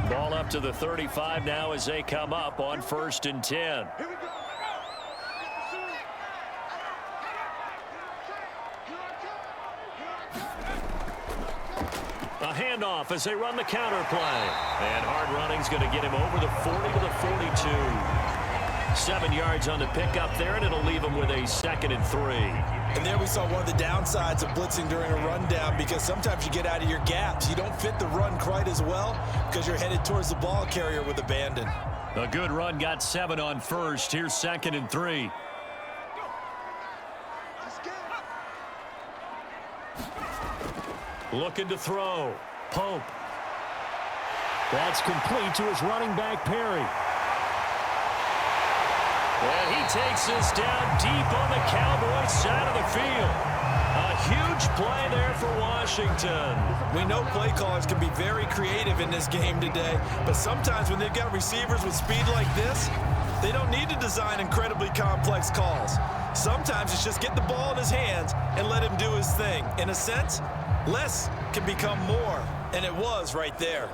Ball up to the 35 now as they come up on 1st and 10. A handoff as they run the counter play. And hard running's going to get him over the 40 to the 42. 7 yards on the pickup there, and it'll leave him with a 2nd and 3. And there we saw one of the downsides of blitzing during a rundown because sometimes you get out of your gaps. You don't fit the run quite as well because you're headed towards the ball carrier with abandon. A good run got 7 on 1st. Here's 2nd and 3. Looking to throw. Pope. That's complete to his running back, Perry. And he takes this down deep on the Cowboys side of the field. A huge play there for Washington. We know play callers can be very creative in this game today, but sometimes when they've got receivers with speed like this, they don't need to design incredibly complex calls. Sometimes it's just get the ball in his hands and let him do his thing. In a sense, less can become more, and it was right there.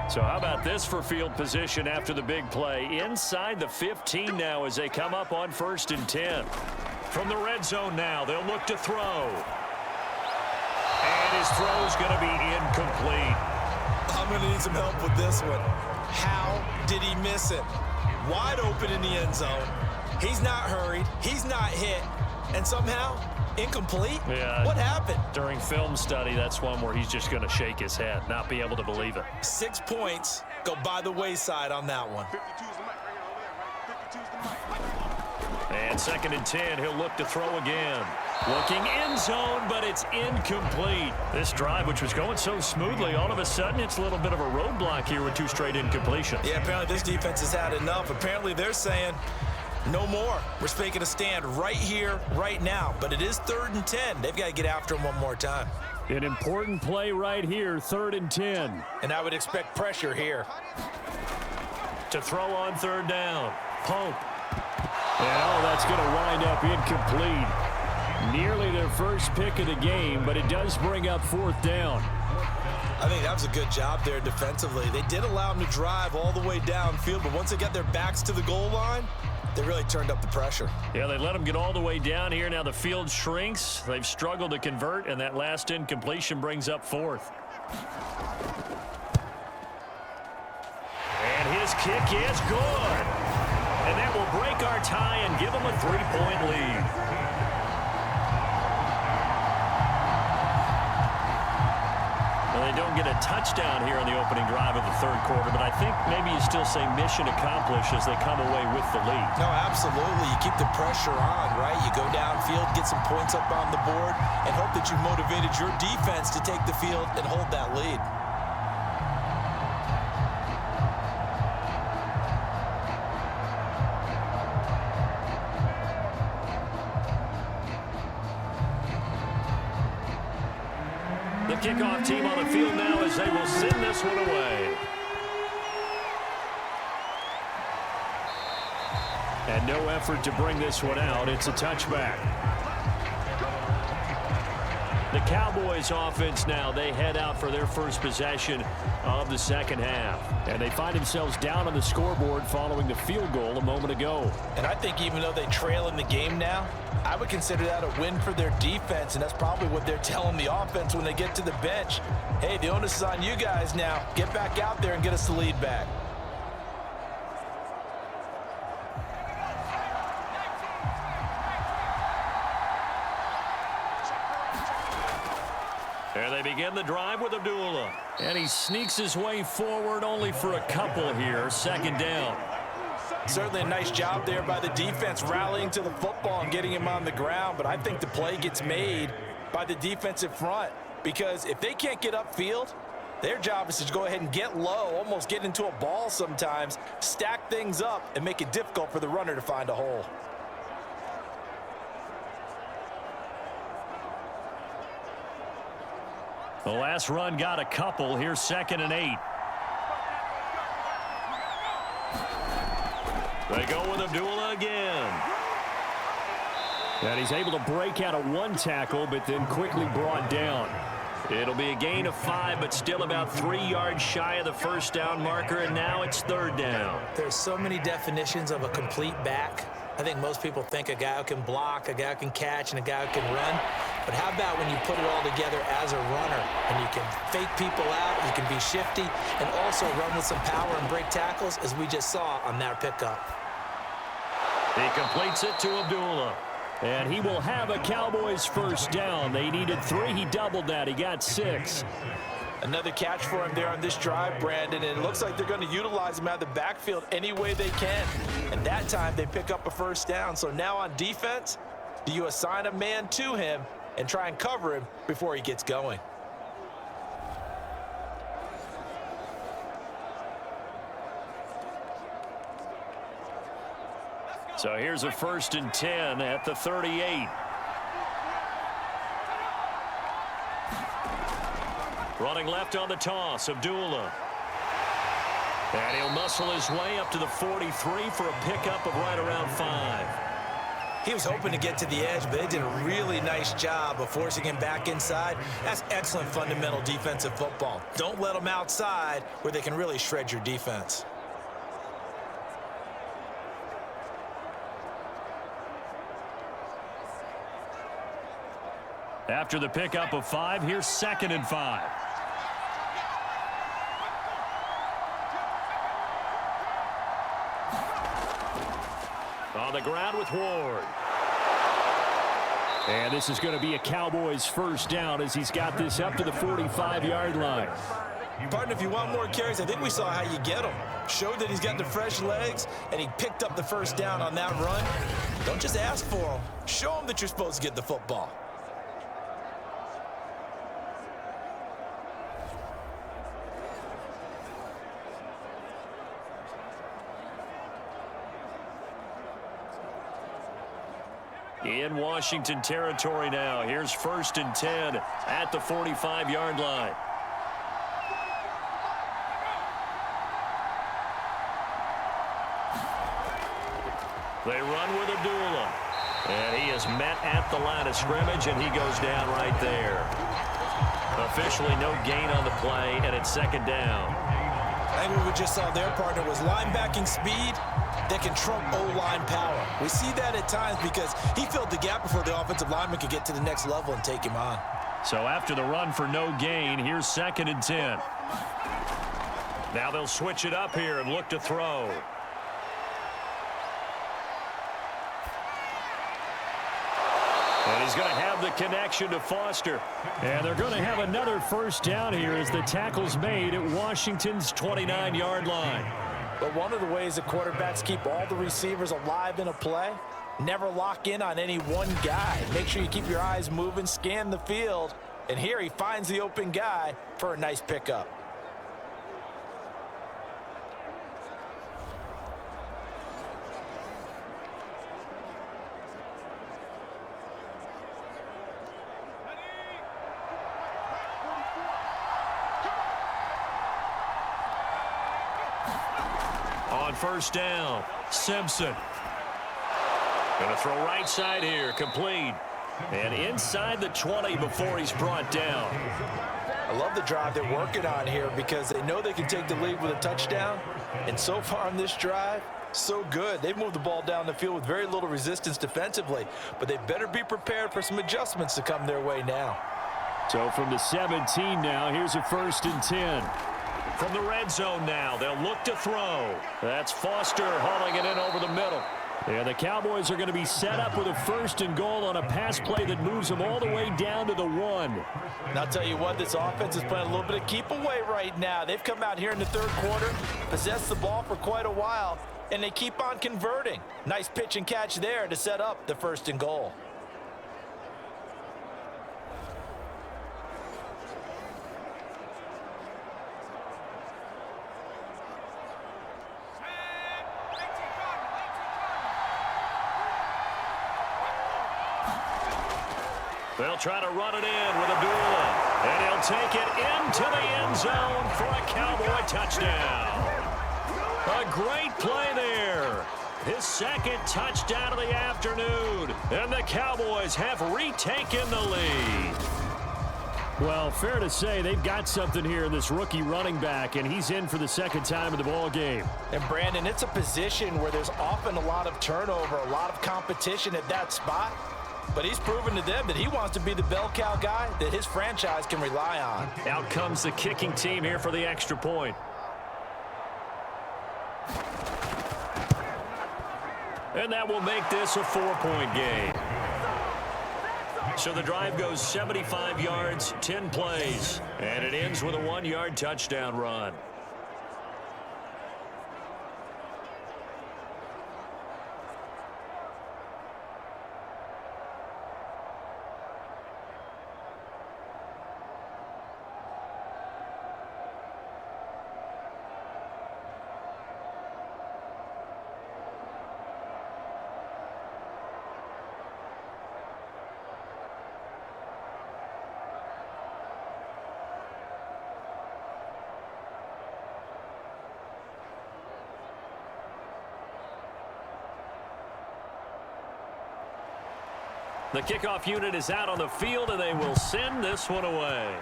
So how about this for field position after the big play? Inside the 15 now as they come up on 1st and 10. From the red zone now, they'll look to throw. And his throw's going to be incomplete. I'm going to need some help with this one. How did he miss it? Wide open in the end zone. He's not hurried. He's not hit. And somehow, incomplete? Yeah. What happened? During film study, that's one where he's just going to shake his head, not be able to believe it. 6 points go by the wayside on that one. And 2nd and 10, he'll look to throw again. Looking end zone, but it's incomplete. This drive, which was going so smoothly, all of a sudden it's a little bit of a roadblock here with 2 straight incompletions. Yeah, apparently this defense has had enough. Apparently they're saying, no more. We're making a stand right here, right now. But it is 3rd and 10. They've got to get after him one more time. An important play right here, 3rd and 10. And I would expect pressure here. To throw on 3rd down. Pope. And that's going to wind up incomplete. Nearly their first pick of the game, but it does bring up 4th down. I think that was a good job there defensively. They did allow them to drive all the way downfield, but once they got their backs to the goal line, they really turned up the pressure. Yeah, they let them get all the way down here. Now the field shrinks. They've struggled to convert, and that last incompletion brings up 4th. And his kick is good. And that will break our tie and give them a 3-point lead. Well, they don't get a touchdown here on the opening drive of the 3rd quarter, but I think maybe you still say mission accomplished as they come away with the lead. No, absolutely. You keep the pressure on, right? You go downfield, get some points up on the board, and hope that you motivated your defense to take the field and hold that lead. The kickoff team on the field now as they will send this one away. And no effort to bring this one out. It's a touchback. The Cowboys offense now, they head out for their first possession of the 2nd half. And they find themselves down on the scoreboard following the field goal a moment ago. And I think even though they trail in the game now, I would consider that a win for their defense, and that's probably what they're telling the offense when they get to the bench. Hey, the onus is on you guys now. Get back out there and get us the lead back. There they begin the drive with Abdullah. And he sneaks his way forward only for a couple here. 2nd down. Certainly a nice job there by the defense rallying to the football and getting him on the ground, but I think the play gets made by the defensive front because if they can't get upfield, their job is to go ahead and get low, almost get into a ball sometimes, stack things up, and make it difficult for the runner to find a hole. The last run got a couple. Here's 2nd and 8. They go with Abdullah again. And he's able to break out of one tackle, but then quickly brought down. It'll be a gain of 5, but still about 3 yards shy of the first down marker, and now it's 3rd down. There's so many definitions of a complete back. I think most people think a guy who can block, a guy who can catch, and a guy who can run. But how about when you put it all together as a runner and you can fake people out, you can be shifty, and also run with some power and break tackles, as we just saw on that pickup. He completes it to Abdullah. And he will have a Cowboys first down. They needed 3. He doubled that. He got 6. Another catch for him there on this drive, Brandon, and it looks like they're going to utilize him out of the backfield any way they can. And that time they pick up a first down. So now on defense, do you assign a man to him and try and cover him before he gets going? So here's a 1st and 10 at the 38. Running left on the toss, Abdullah. And he'll muscle his way up to the 43 for a pickup of right around 5. He was hoping to get to the edge, but they did a really nice job of forcing him back inside. That's excellent fundamental defensive football. Don't let them outside where they can really shred your defense. After the pickup of 5, here's 2nd and 5. On the ground with Ward. And this is going to be a Cowboys first down as he's got this up to the 45-yard line. Partner, if you want more carries, I think we saw how you get them. Showed that he's got the fresh legs, and he picked up the first down on that run. Don't just ask for them. Show them that you're supposed to get the football. In Washington territory now. Here's 1st and 10 at the 45-yard line. They run with Abdullah. And he is met at the line of scrimmage, and he goes down right there. Officially no gain on the play, and it's 2nd down. I think what we just saw there, partner, was linebacking speed that can trump O-line power. We see that at times because he filled the gap before the offensive lineman could get to the next level and take him on. So after the run for no gain, here's 2nd and 10. Now they'll switch it up here and look to throw. And he's going to have the connection to Foster. And they're going to have another first down here as the tackle's made at Washington's 29-yard line. But one of the ways that quarterbacks keep all the receivers alive in a play, never lock in on any one guy. Make sure you keep your eyes moving, scan the field, and here he finds the open guy for a nice pickup. On first down, Simpson. Going to throw right side here, complete. And inside the 20 before he's brought down. I love the drive they're working on here because they know they can take the lead with a touchdown. And so far on this drive, so good. They've moved the ball down the field with very little resistance defensively, but they better be prepared for some adjustments to come their way now. So from the 17 now, here's a 1st and 10. From the red zone now, they'll look to throw. That's Foster hauling it in over the middle. Yeah, the Cowboys are going to be set up with a 1st and goal on a pass play that moves them all the way down to the 1. And I'll tell you what, this offense is playing a little bit of keep away right now. They've come out here in the 3rd quarter, possessed the ball for quite a while, and they keep on converting. Nice pitch and catch there to set up the 1st and goal. They'll try to run it in with Abdullah. And he'll take it into the end zone for a Cowboy touchdown. A great play there. His 2nd touchdown of the afternoon. And the Cowboys have retaken the lead. Well, fair to say they've got something here in this rookie running back, and he's in for the 2nd time in the ball game. And, Brandon, it's a position where there's often a lot of turnover, a lot of competition at that spot. But he's proven to them that he wants to be the bell cow guy that his franchise can rely on. Out comes the kicking team here for the extra point. And that will make this a 4-point game. So the drive goes 75 yards, 10 plays, and it ends with a 1-yard touchdown run. The kickoff unit is out on the field, and they will send this one away.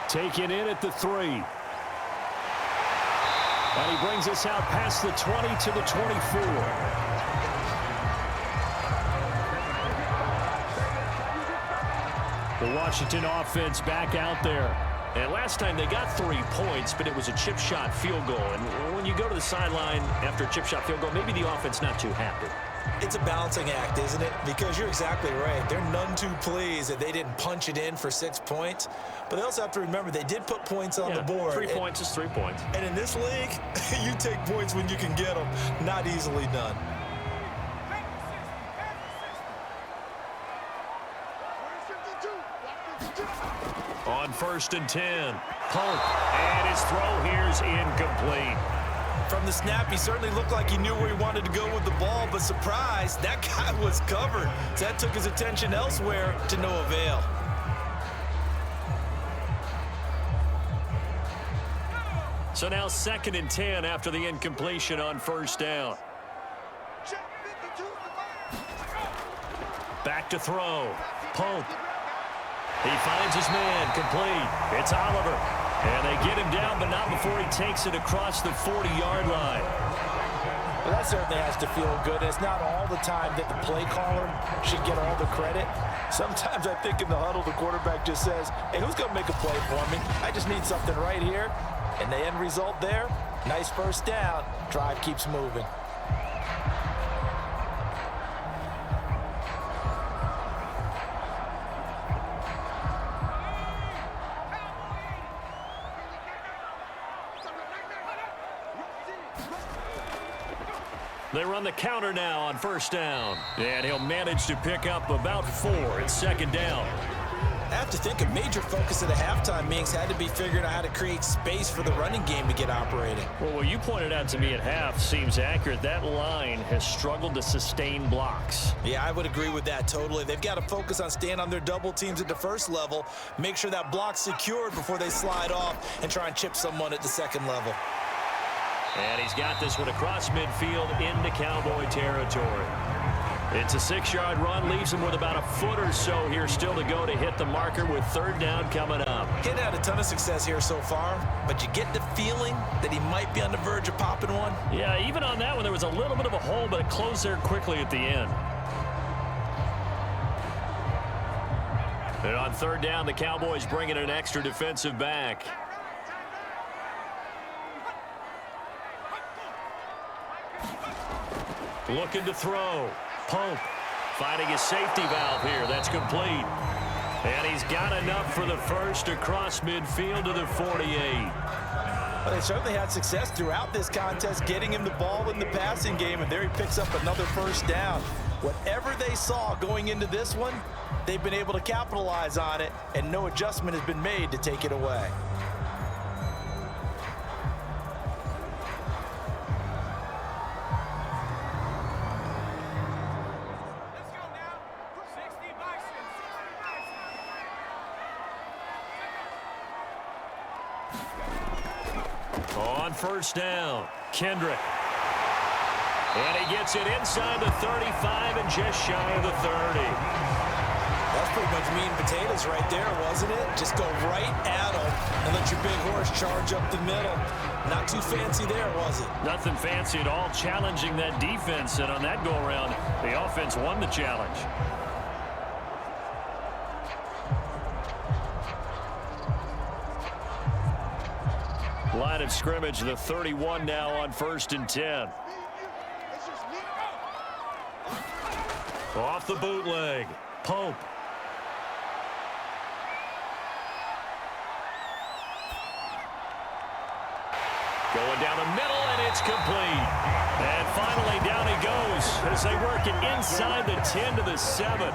Taken in at the 3. And he brings us out past the 20 to the 24. The Washington offense back out there. And last time they got 3 points, but it was a chip shot field goal. And when you go to the sideline after a chip shot field goal, maybe the offense not too happy. It's a balancing act, isn't it? Because you're exactly right. They're none too pleased that they didn't punch it in for 6 points. But they also have to remember they did put points on the board. 3 points is 3 points. And in this league, you take points when you can get them. Not easily done. On 1st and 10, Pope, and his throw here's incomplete. From the snap, he certainly looked like he knew where he wanted to go with the ball, but surprise, that guy was covered. So that took his attention elsewhere to no avail. So now 2nd and 10 after the incompletion on 1st down. Back to throw. Pope. He finds his man, complete. It's Oliver. And they get him down, but not before he takes it across the 40-yard line. Well, that certainly has to feel good. It's not all the time that the play caller should get all the credit. Sometimes I think in the huddle, the quarterback just says, hey, who's going to make a play for me? I just need something right here. And the end result there, nice 1st down. Drive keeps moving. They run the counter now on 1st down. And he'll manage to pick up about 4 at 2nd down. I have to think a major focus of the halftime meetings had to be figuring out how to create space for the running game to get operating. Well, what you pointed out to me at half seems accurate. That line has struggled to sustain blocks. Yeah, I would agree with that totally. They've got to focus on staying on their double teams at the 1st level, make sure that block's secured before they slide off and try and chip someone at the 2nd level. And he's got this one across midfield into Cowboy territory. It's a 6-yard run, leaves him with about a foot or so here still to go to hit the marker with 3rd down coming up. He's had a ton of success here so far, but you get the feeling that he might be on the verge of popping one. Yeah, even on that one, there was a little bit of a hole, but it closed there quickly at the end. And on 3rd down, the Cowboys bring in an extra defensive back. Looking to throw. Pope finding his safety valve here. That's complete. And he's got enough for the 1st across midfield to the 48. Well, they certainly had success throughout this contest, getting him the ball in the passing game, and there he picks up another first down. Whatever they saw going into this one, they've been able to capitalize on it, and no adjustment has been made to take it away. On first down, Kendrick. And he gets it inside the 35 and just shy of the 30. That's pretty much meat and potatoes right there, wasn't it? Just go right at them and let your big horse charge up the middle. Not too fancy there, was it? Nothing fancy at all, challenging that defense. And on that go-around, the offense won the challenge. Line of scrimmage, the 31 now on 1st and 10. Off the bootleg, Pope. Going down the middle, and it's complete. And finally, down he goes as they work it inside the 10 to the 7.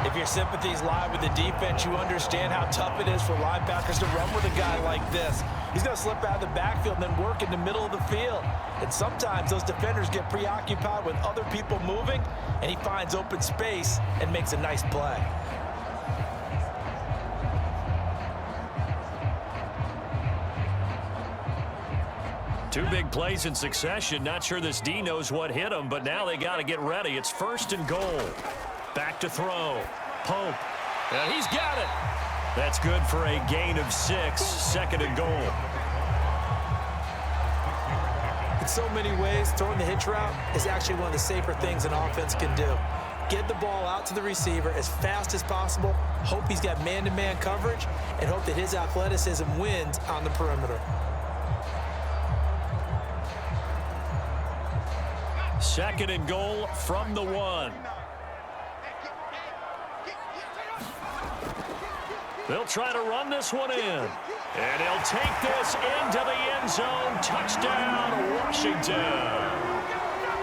If your sympathies lie with the defense, you understand how tough it is for linebackers to run with a guy like this. He's going to slip out of the backfield and then work in the middle of the field. And sometimes those defenders get preoccupied with other people moving, and he finds open space and makes a nice play. Two big plays in succession. Not sure this D knows what hit him, but now they got to get ready. It's 1st and goal. Back to throw. Pope. And he's got it. That's good for a gain of 6. 2nd and goal. In so many ways, throwing the hitch route is actually one of the safer things an offense can do. Get the ball out to the receiver as fast as possible, hope he's got man-to-man coverage, and hope that his athleticism wins on the perimeter. 2nd and goal from the 1. They'll try to run this one in. And he'll take this into the end zone. Touchdown, Washington.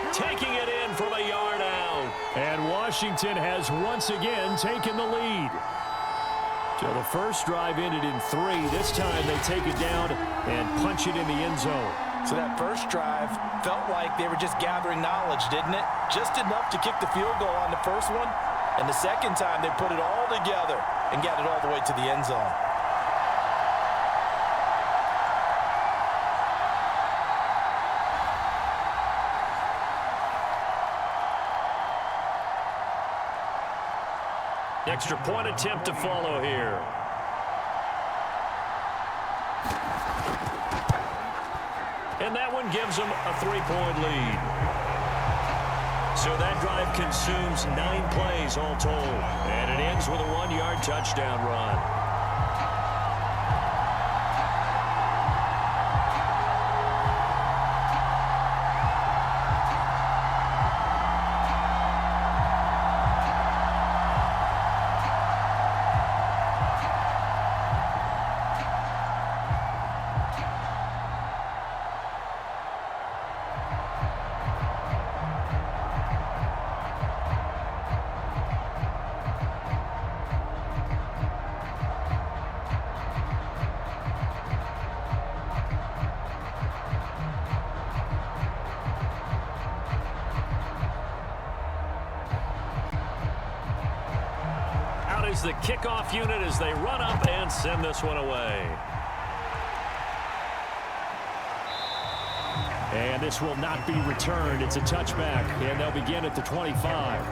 Taking it in from a yard out. And Washington has once again taken the lead. So the first drive ended in 3. This time they take it down and punch it in the end zone. So that first drive felt like they were just gathering knowledge, didn't it? Just enough to kick the field goal on the first one. And the second time, they put it all together and got it all the way to the end zone. Extra point attempt to follow here. And that one gives them a 3-point lead. So that drive consumes 9 plays all told. And it ends with a 1-yard touchdown run. Is the kickoff unit as they run up and send this one away. And this will not be returned. It's a touchback, and they'll begin at the 25.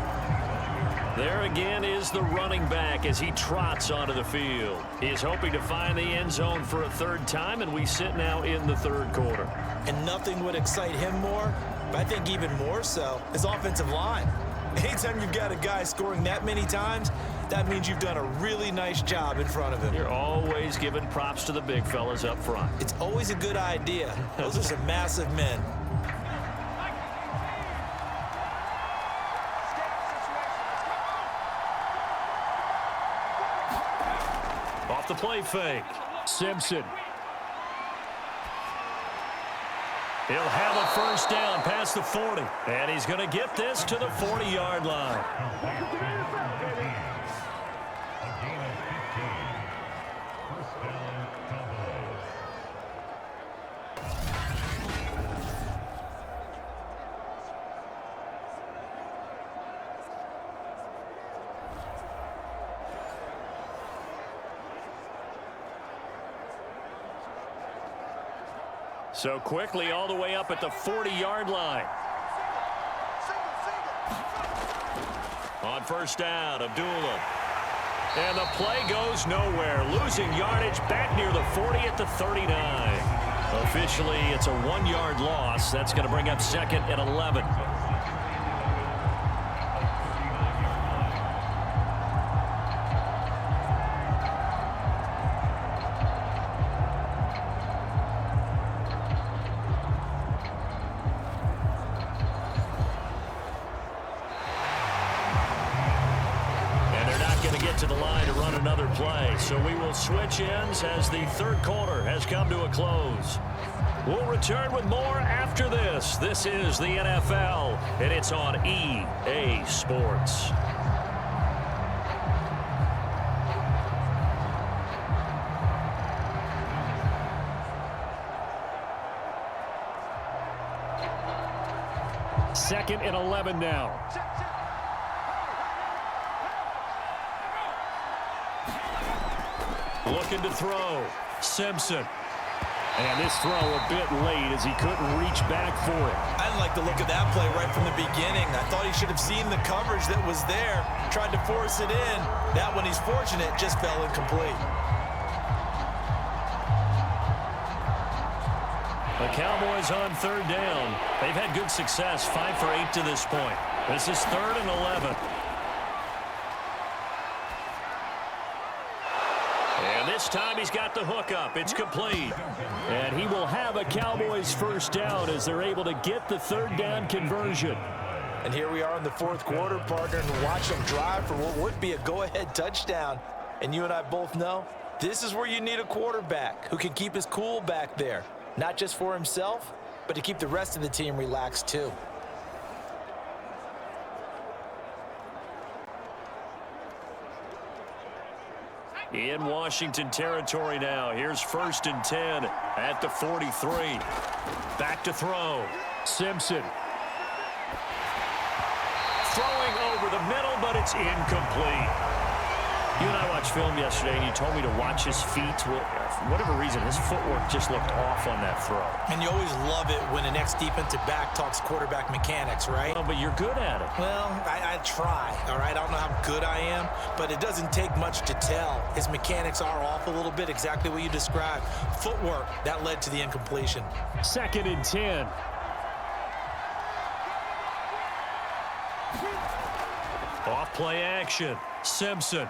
There again is the running back as he trots onto the field. He's hoping to find the end zone for a 3rd time, and we sit now in the 3rd quarter. And nothing would excite him more, but I think even more so, his offensive line. Anytime you've got a guy scoring that many times, that means you've done a really nice job in front of him. You're always giving props to the big fellas up front. It's always a good idea. Those are some massive men. Off the play fake. Simpson. He'll have a first down past the 40. And he's going to get this to the 40-yard line. So quickly all the way up at the 40-yard line. On first down, Abdullah. And the play goes nowhere. Losing yardage back near the 40 at the 39. Officially, it's a 1-yard loss. That's going to bring up 2nd and 11. To the line to run another play. So we will switch ends as the third quarter has come to a close. We'll return with more after this. This is the NFL, and it's on EA Sports. Second and 11 now. Looking to throw. Simpson. And this throw a bit late as he couldn't reach back for it. I didn't like the look of that play right from the beginning. I thought he should have seen the coverage that was there, tried to force it in. That one, he's fortunate, just fell incomplete. The Cowboys on third down. They've had good success, 5 for 8 to this point. This is 3rd and 11. This time he's got the hook up. It's complete. And he will have a Cowboys first down as they're able to get the third down conversion. And here we are in the fourth quarter, partner, and watch them drive for what would be a go-ahead touchdown. And you and I both know this is where you need a quarterback who can keep his cool back there. Not just for himself, but to keep the rest of the team relaxed too. In Washington territory now. Here's 1st and 10 at the 43. Back to throw. Simpson. Throwing over the middle, but it's incomplete. You and I watched film yesterday, and you told me to watch his feet. For whatever reason, his footwork just looked off on that throw. And you always love it when an ex-defensive back talks quarterback mechanics, right? Well, but you're good at it. Well, I try, all right? I don't know how good I am, but it doesn't take much to tell. His mechanics are off a little bit, exactly what you described. Footwork, that led to the incompletion. 2nd and 10. Off play action. Simpson.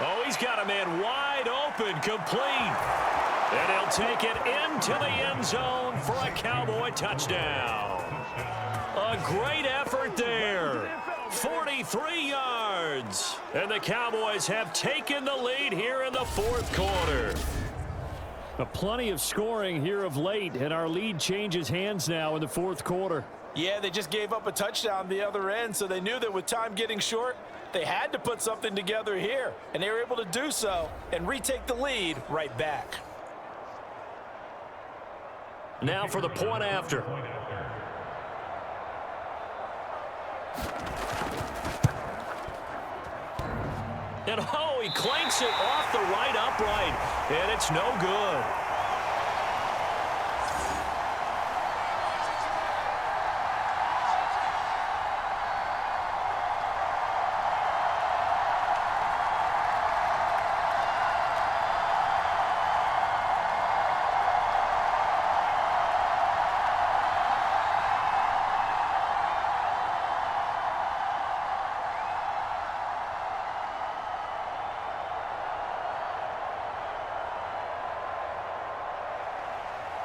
Oh, he's got a man wide open, complete. And he'll take it into the end zone for a Cowboy touchdown. A great effort there. 43 yards. And the Cowboys have taken the lead here in the fourth quarter. Plenty of scoring here of late, and our lead changes hands now in the fourth quarter. Yeah, they just gave up a touchdown the other end, so they knew that with time getting short, they had to put something together here, and they were able to do so and retake the lead right back. Now for the point after. And oh, he clanks it off the right upright, and it's no good.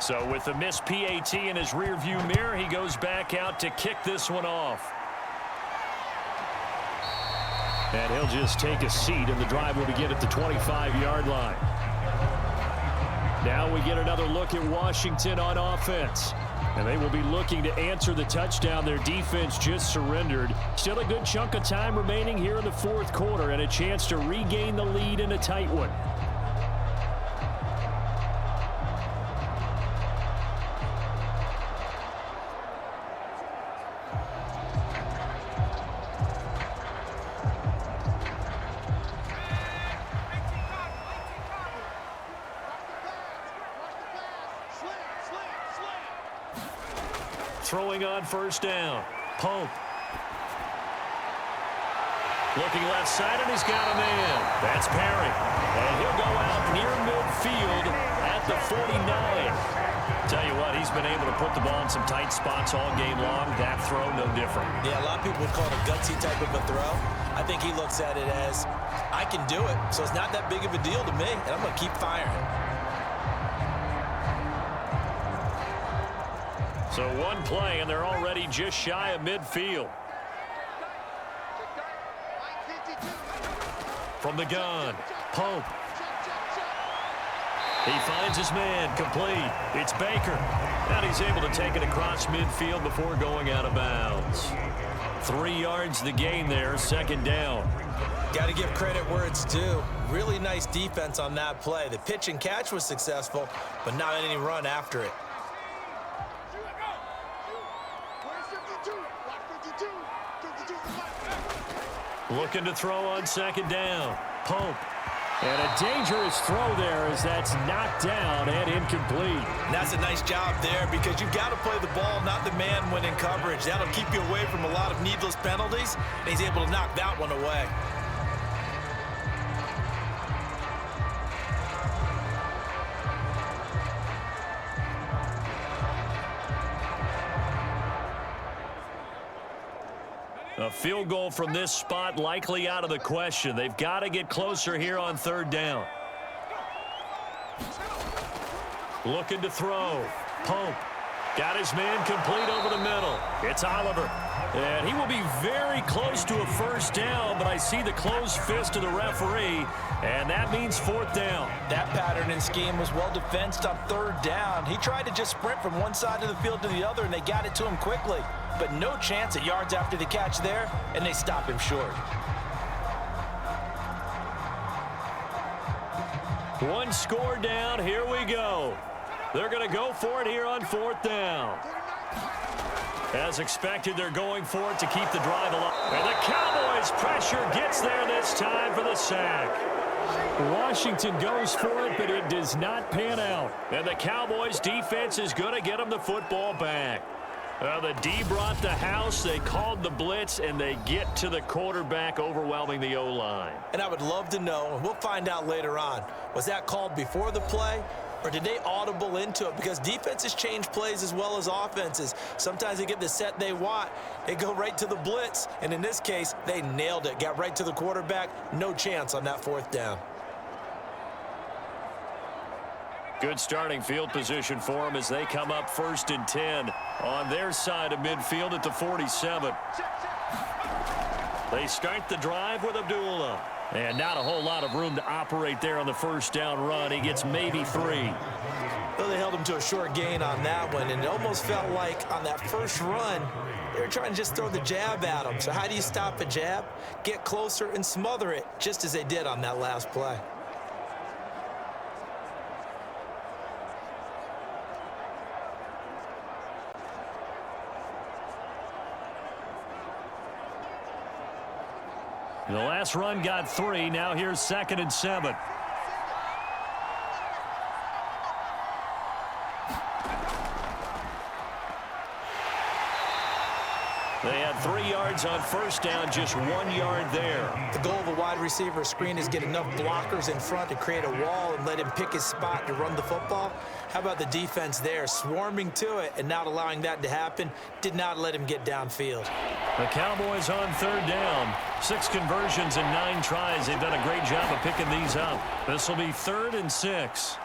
So with the missed PAT in his rearview mirror, he goes back out to kick this one off. And he'll just take a seat, and the drive will begin at the 25-yard line. Now we get another look at Washington on offense. And they will be looking to answer the touchdown their defense just surrendered. Still a good chunk of time remaining here in the fourth quarter and a chance to regain the lead in a tight one. Throwing on first down. Pope. Looking left side, and he's got a man. That's Perry. And he'll go out near midfield at the 49. Tell you what, he's been able to put the ball in some tight spots all game long. That throw, no different. Yeah, a lot of people would call it a gutsy type of a throw. I think he looks at it as, I can do it, so it's not that big of a deal to me, and I'm going to keep firing. So one play, and they're already just shy of midfield. From the gun, Pope. He finds his man, complete. It's Baker. And he's able to take it across midfield before going out of bounds. 3 yards the gain there, second down. Got to give credit where it's due. Really nice defense on that play. The pitch and catch was successful, but not any run after it. Looking to throw on second down. Pope. And a dangerous throw there as that's knocked down and incomplete. And that's a nice job there because you've got to play the ball, not the man when in coverage. That'll keep you away from a lot of needless penalties, and he's able to knock that one away. A field goal from this spot likely out of the question. They've got to get closer here on third down. Looking to throw. Pope. Got his man complete over the middle. It's Oliver. And he will be very close to a first down, but I see the closed fist of the referee, and that means fourth down. That pattern and scheme was well defensed on third down. He tried to just sprint from one side of the field to the other, and they got it to him quickly. But no chance at yards after the catch there, and they stop him short. One score down. Here we go. They're going to go for it here on fourth down. As expected, they're going for it to keep the drive alive. And the Cowboys' pressure gets there this time for the sack. Washington goes for it, but it does not pan out. And the Cowboys' defense is going to get them the football back. The D brought the house. They called the blitz, and they get to the quarterback, overwhelming the O-line. And I would love to know, and we'll find out later on, was that called before the play, or did they audible into it? Because defenses change plays as well as offenses. Sometimes they get the set they want. They go right to the blitz, and in this case, they nailed it. Got right to the quarterback. No chance on that fourth down. Good starting field position for them as they come up 1st and 10 on their side of midfield at the 47. They start the drive with Abdullah. And not a whole lot of room to operate there on the first down run. He gets maybe 3. Well, they held him to a short gain on that one, and it almost felt like on that first run, they were trying to just throw the jab at him. So how do you stop a jab? Get closer and smother it, just as they did on that last play. The last run got 3. Now here's 2nd and 7. They had 3 yards on first down, just 1 yard there. The goal of a wide receiver screen is get enough blockers in front to create a wall and let him pick his spot to run the football. How about the defense there, swarming to it and not allowing that to happen? Did not let him get downfield. The Cowboys on third down. 6 conversions and 9 tries. They've done a great job of picking these up. This will be 3rd and 6.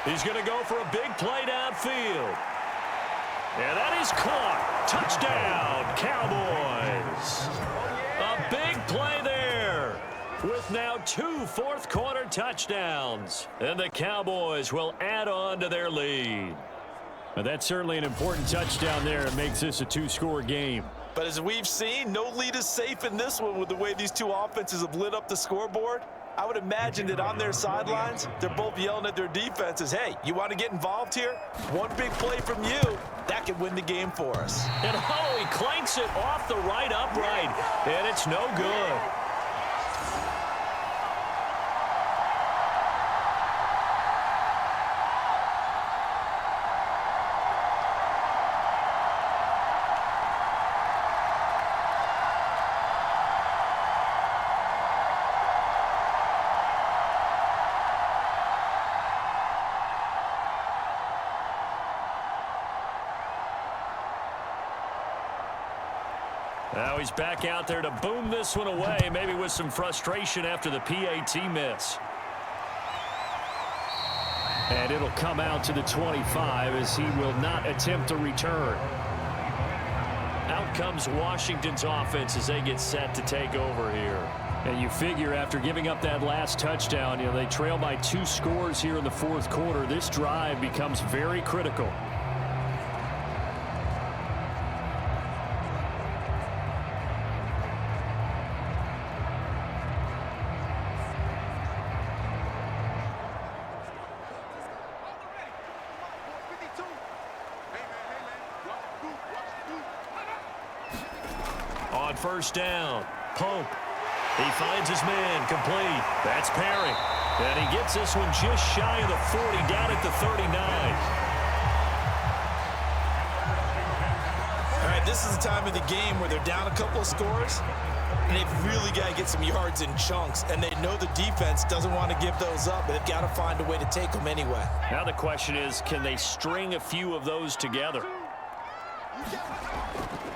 He's going to go for a big play downfield. And that is caught. Touchdown, Cowboys. A big play there. with now 2 fourth-quarter touchdowns. And the Cowboys will add on to their lead. Well, that's certainly an important touchdown there. It makes this a 2-score game. But as we've seen, no lead is safe in this one with the way these two offenses have lit up the scoreboard. I would imagine that on their sidelines, they're both yelling at their defenses, hey, you want to get involved here? One big play from you, that could win the game for us. And oh, he clanks it off the right upright, and it's no good. Now he's back out there to boom this one away, maybe with some frustration after the PAT miss. And it'll come out to the 25 as he will not attempt a return. Out comes Washington's offense as they get set to take over here. And you figure after giving up that last touchdown, they trail by 2 scores here in the fourth quarter. This drive becomes very critical. On first down, Pope. He finds his man complete. That's Perry. And he gets this one just shy of the 40, down at the 39. All right, this is the time of the game where they're down a couple of scores, and they've really got to get some yards in chunks, and they know the defense doesn't want to give those up, but they've got to find a way to take them anyway. Now the question is, can they string a few of those together?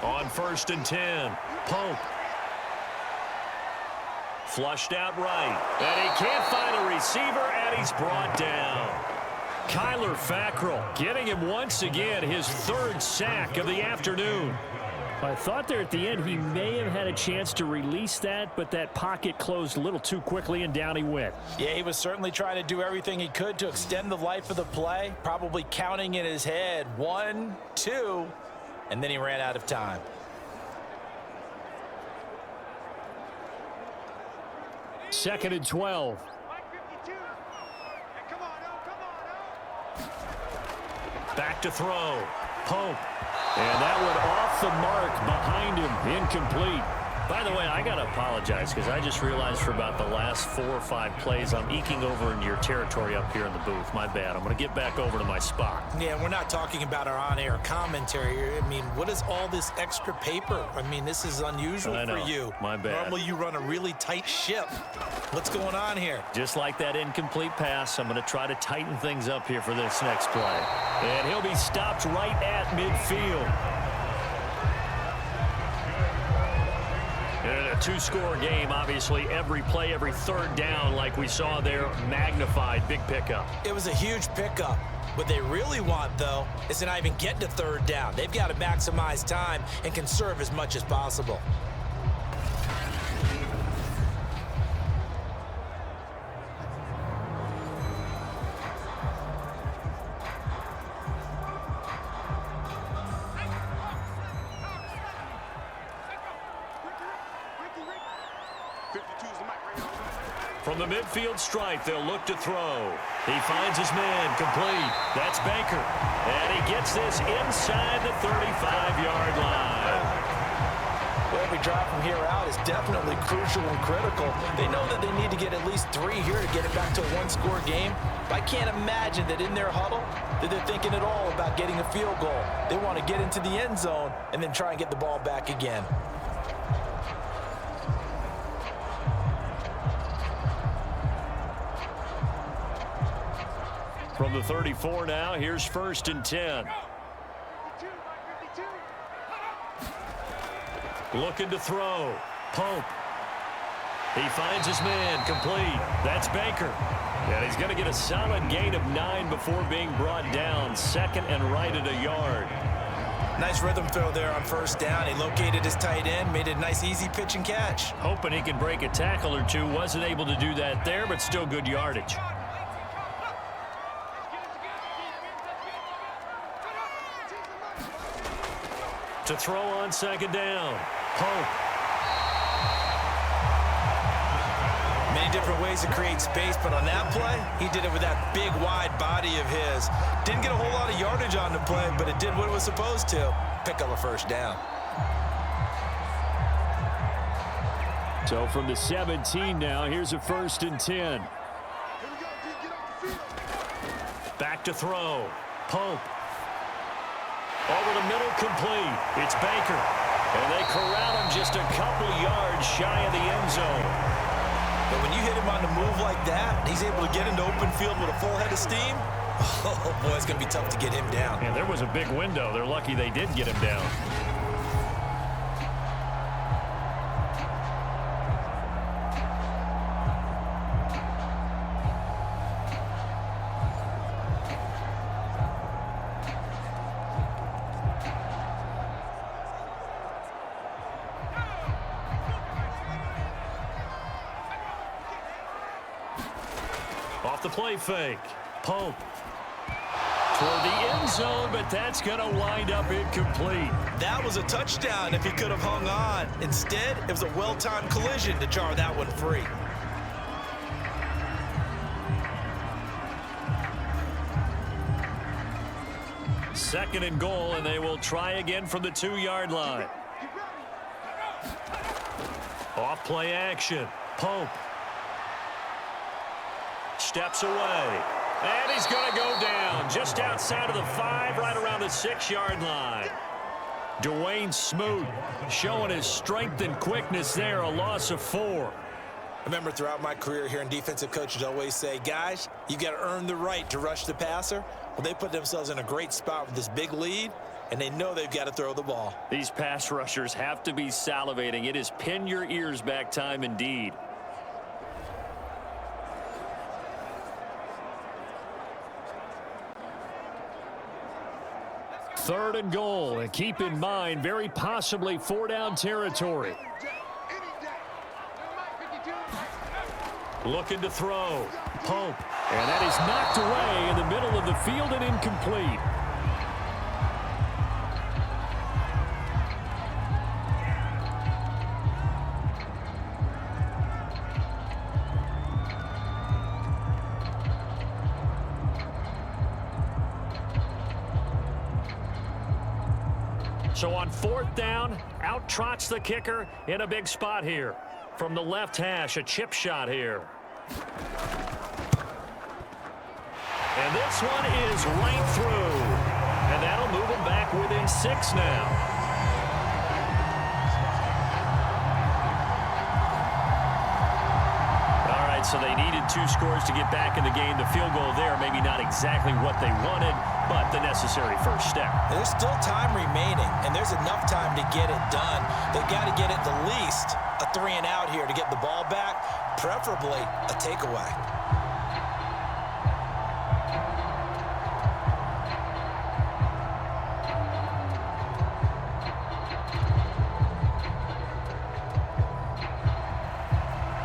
On first and 10, Pope. Flushed out right. And he can't find a receiver, and he's brought down. Kyler Fackrell getting him once again, his 3rd sack of the afternoon. I thought there at the end he may have had a chance to release that, but that pocket closed a little too quickly, and down he went. Yeah, he was certainly trying to do everything he could to extend the life of the play, probably counting in his head 1, 2, and then he ran out of time. Second and 12. Back to throw. Pope. And that one off the mark behind him. Incomplete. By the way, I got to apologize because I just realized for about the last 4 or 5 plays I'm eking over into your territory up here in the booth. My bad. I'm going to get back over to my spot. Yeah, we're not talking about our on-air commentary. I mean, what is all this extra paper? I mean, this is unusual for you. My bad. Normally you run a really tight ship. What's going on here? Just like that incomplete pass, I'm going to try to tighten things up here for this next play. And he'll be stopped right at midfield. In a 2-score game, obviously, every play, every 3rd down, like we saw there, magnified. Big pickup. It was a huge pickup. What they really want, though, is to not even get to 3rd down. They've got to maximize time and conserve as much as possible. From the midfield stripe, they'll look to throw. He finds his man complete. That's Baker. And he gets this inside the 35-yard line. Well, every drive from here out is definitely crucial and critical. They know that they need to get at least 3 here to get it back to a 1-score game. But I can't imagine that in their huddle that they're thinking at all about getting a field goal. They want to get into the end zone and then try and get the ball back again. From the 34 now, here's first and 10. Looking to throw. Pope. He finds his man complete. That's Baker. And he's going to get a solid gain of 9 before being brought down. 2nd and right at a yard. Nice rhythm throw there on first down. He located his tight end, made it a nice easy pitch and catch. Hoping he can break a tackle or two. Wasn't able to do that there, but still good yardage. To throw on second down. Pope. Many different ways to create space, but on that play, he did it with that big, wide body of his. Didn't get a whole lot of yardage on the play, but it did what it was supposed to. Pick up a first down. So from the 17 now, here's a 1st and 10. Back to throw. Pope. Over the middle, complete. It's Baker. And they corral him just a couple yards shy of the end zone. But when you hit him on the move like that, he's able to get into open field with a full head of steam. Oh, boy, it's going to be tough to get him down. And there was a big window. They're lucky they did get him down. Off the play fake. Pope. Toward the end zone, but that's going to wind up incomplete. That was a touchdown if he could have hung on. Instead, it was a well-timed collision to jar that one free. Second and goal, and they will try again from the 2-yard line. Off play action. Pope. Steps away. And he's going to go down just outside of the 5, right around the 6-yard line. Dwayne Smoot showing his strength and quickness there, a loss of 4. I remember throughout my career hearing defensive coaches always say, guys, you got to earn the right to rush the passer. Well, they put themselves in a great spot with this big lead, and they know they've got to throw the ball. These pass rushers have to be salivating. It is pin your ears back time indeed. Third and goal, and keep in mind, very possibly 4-down territory. Looking to throw. Pope. And that is knocked away in the middle of the field and incomplete. So on 4th down, out trots the kicker in a big spot here. From the left hash, a chip shot here. And this one is right through. And that'll move them back within 6 now. All right, so they needed 2 scores to get back in the game. The field goal there, maybe not exactly what they wanted, but the necessary first step. There's still time remaining, and there's enough time to get it done. They've got to get at the least a 3-and-out here to get the ball back, preferably a takeaway.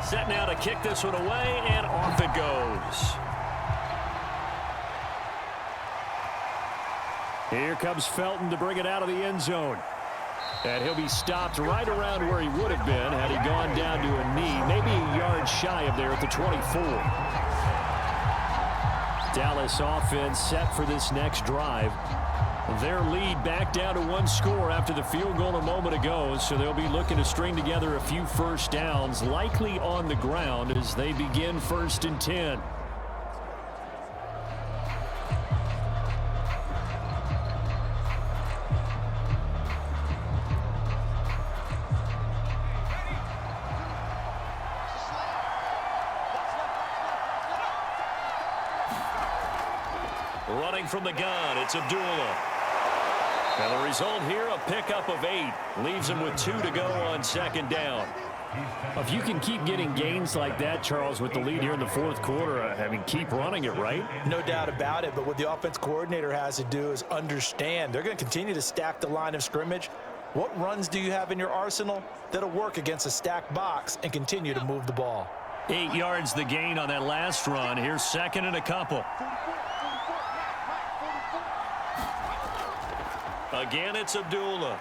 Set now to kick this one away, and off it goes. Here comes Felton to bring it out of the end zone. And he'll be stopped right around where he would have been had he gone down to a knee, maybe a yard shy of there at the 24. Dallas offense set for this next drive. Their lead back down to 1 score after the field goal a moment ago, so they'll be looking to string together a few first downs, likely on the ground as they begin 1st and 10. Running from the gun, it's Abdullah. And the result here, a pickup of 8. Leaves him with 2 to go on 2nd down. If you can keep getting gains like that, Charles, with the lead here in the fourth quarter, I mean, keep running it, right? No doubt about it, but what the offense coordinator has to do is understand they're going to continue to stack the line of scrimmage. What runs do you have in your arsenal that'll work against a stacked box and continue to move the ball? 8 yards the gain on that last run. Here's second and a couple. Again, it's Abdullah.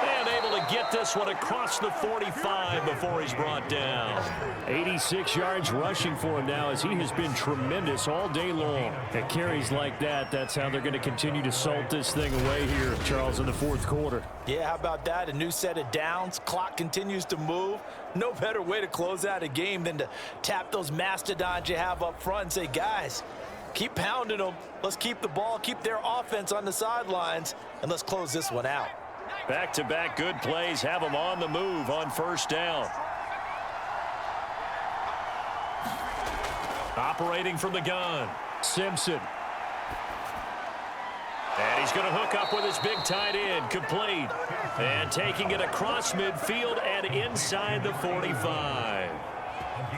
And able to get this one across the 45 before he's brought down. 86 yards rushing for him now as he has been tremendous all day long. At carries like that, that's how they're going to continue to salt this thing away here, Charles, in the fourth quarter. Yeah, how about that? A new set of downs. Clock continues to move. No better way to close out a game than to tap those mastodons you have up front and say, guys, keep pounding them. Let's keep the ball, keep their offense on the sidelines, and let's close this one out. Back-to-back good plays have them on the move on first down. Operating from the gun, Simpson. And he's going to hook up with his big tight end, complete. And taking it across midfield and inside the 45.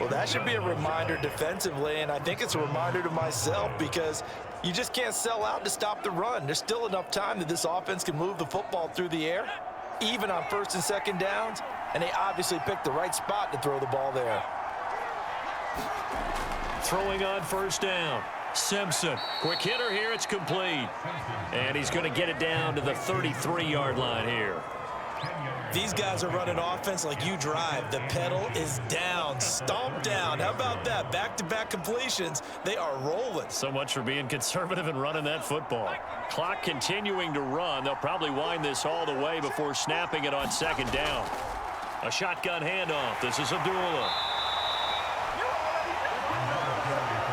Well, that should be a reminder defensively, and I think it's a reminder to myself because you just can't sell out to stop the run. There's still enough time that this offense can move the football through the air, even on first and second downs, and they obviously picked the right spot to throw the ball there. Throwing on first down, Simpson. Quick hitter here, it's complete. And he's going to get it down to the 33-yard line here. These guys are running offense like you drive. The pedal is down, stomp down. How about that? Back-to-back completions. They are rolling. So much for being conservative and running that football. Clock continuing to run. They'll probably wind this all the way before snapping it on second down. A shotgun handoff. This is Abdullah.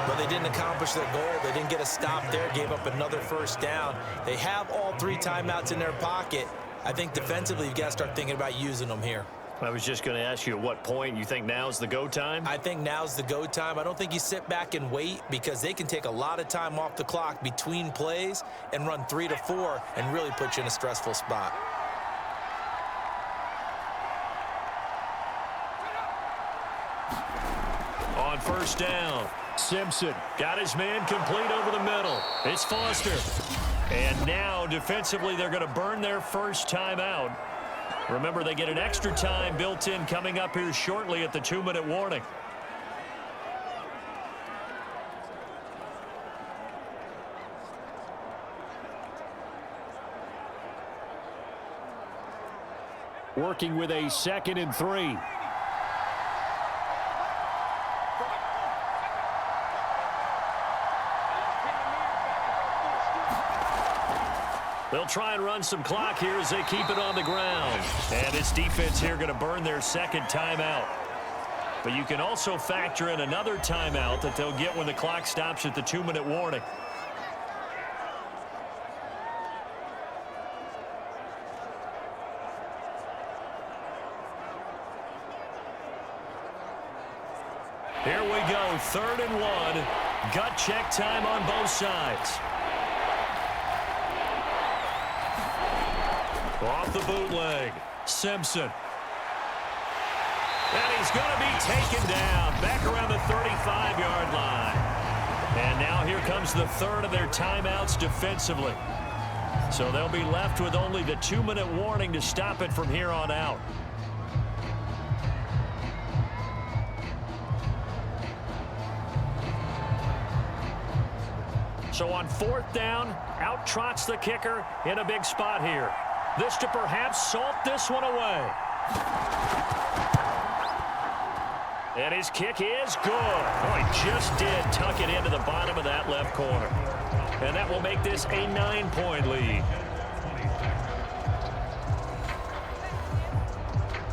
But they didn't accomplish their goal. They didn't get a stop there. Gave up another first down. They have all 3 timeouts in their pocket. I think defensively, you've got to start thinking about using them here. I was just going to ask you at what point you think now's the go time? I think now's the go time. I don't think you sit back and wait because they can take a lot of time off the clock between plays and run 3 to 4 and really put you in a stressful spot. On first down, Simpson got his man complete over the middle. It's Foster. And now, defensively, they're going to burn their first timeout. Remember, they get an extra time built in coming up here shortly at the 2-minute warning. Working with a 2nd and 3. They'll try and run some clock here as they keep it on the ground. And this defense here going to burn their second timeout. But you can also factor in another timeout that they'll get when the clock stops at the 2-minute warning. Here we go, 3rd and 1. Gut check time on both sides. Off the bootleg, Simpson. And he's going to be taken down back around the 35-yard line. And now here comes the 3rd of their timeouts defensively. So they'll be left with only the 2-minute warning to stop it from here on out. So on 4th down, out trots the kicker in a big spot here. This to perhaps salt this one away. And his kick is good. Oh, he just did tuck it into the bottom of that left corner. And that will make this a 9-point lead.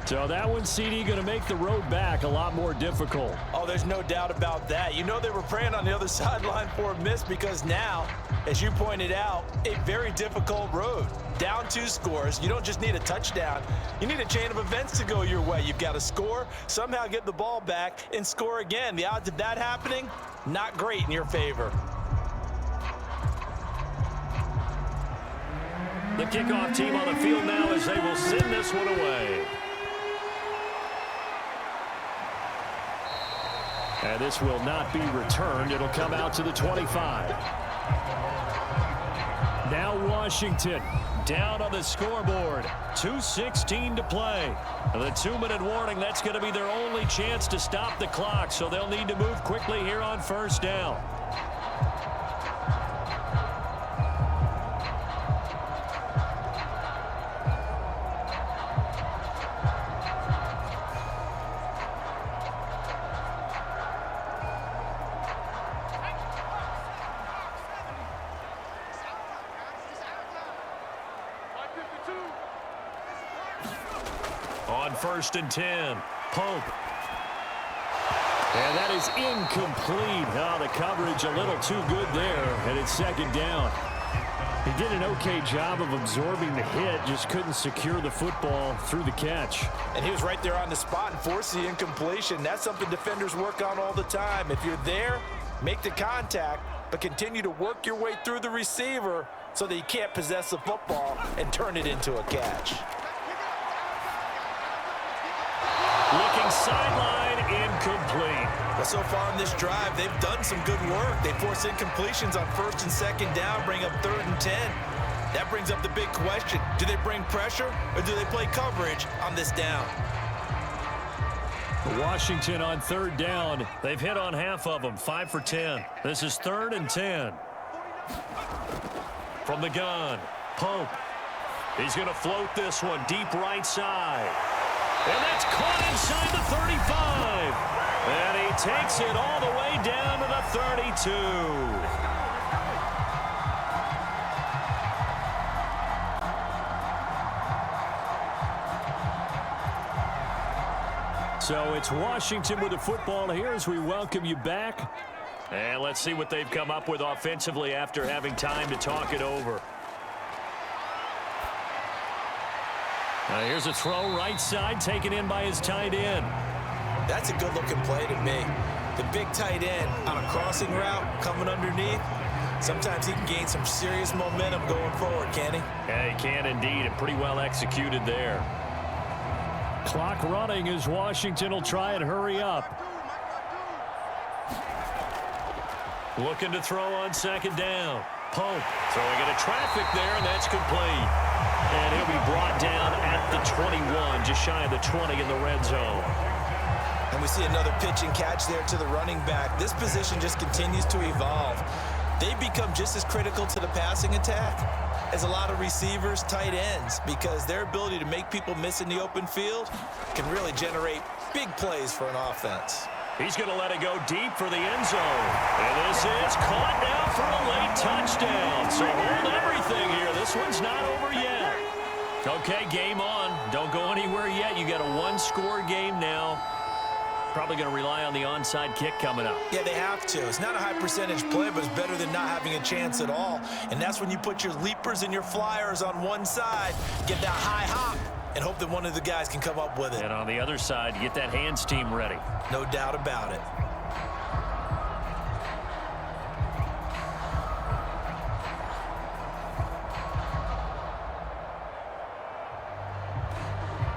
So that one, CD, going to make the road back a lot more difficult. Oh, there's no doubt about that. You know they were praying on the other sideline for a miss because now, as you pointed out, a very difficult road. Down 2 scores. You don't just need a touchdown. You need a chain of events to go your way. You've got to score, somehow get the ball back, and score again. The odds of that happening, not great in your favor. The kickoff team on the field now as they will send this one away. And this will not be returned. It'll come out to the 25. Now Washington down on the scoreboard. 2:16 to play. The 2-minute warning, that's going to be their only chance to stop the clock, so they'll need to move quickly here on first down. On 1st and 10, Pope. And that is incomplete. Oh, the coverage a little too good there, and it's 2nd down. He did an okay job of absorbing the hit, just couldn't secure the football through the catch. And he was right there on the spot and forced the incompletion. That's something defenders work on all the time. If you're there, make the contact, but continue to work your way through the receiver so that you can't possess the football and turn it into a catch. Looking sideline, incomplete. But so far in this drive, they've done some good work. They force incompletions on 1st and 2nd down, bring up 3rd and 10. That brings up the big question. Do they bring pressure or do they play coverage on this down? Washington on 3rd down. They've hit on half of them, 5 for 10. This is 3rd and 10. From the gun, Pope. He's going to float this one deep right side. And that's caught inside the 35. And he takes it all the way down to the 32. So it's Washington with the football here as we welcome you back. And let's see what they've come up with offensively after having time to talk it over. Here's a throw right side taken in by his tight end. That's a good-looking play to me. The big tight end on a crossing route coming underneath. Sometimes he can gain some serious momentum going forward, can he? Yeah, he can indeed, and pretty well executed there. Clock running as Washington will try and hurry up. Looking to throw on 2nd down. Pope throwing into traffic there, and that's complete. And he'll be brought down at the 21, just shy of the 20 in the red zone. And we see another pitch and catch there to the running back. This position just continues to evolve. They become just as critical to the passing attack as a lot of receivers, tight ends, because their ability to make people miss in the open field can really generate big plays for an offense. He's going to let it go deep for the end zone. And this is caught now for a late touchdown. So hold everything here. This one's not over yet. Okay, game on. Don't go anywhere yet. You got a 1-score game now. Probably going to rely on the onside kick coming up. Yeah, they have to. It's not a high percentage play, but it's better than not having a chance at all. And that's when you put your leapers and your flyers on one side, get that high hop, and hope that one of the guys can come up with it. And on the other side, you get that hands team ready. No doubt about it.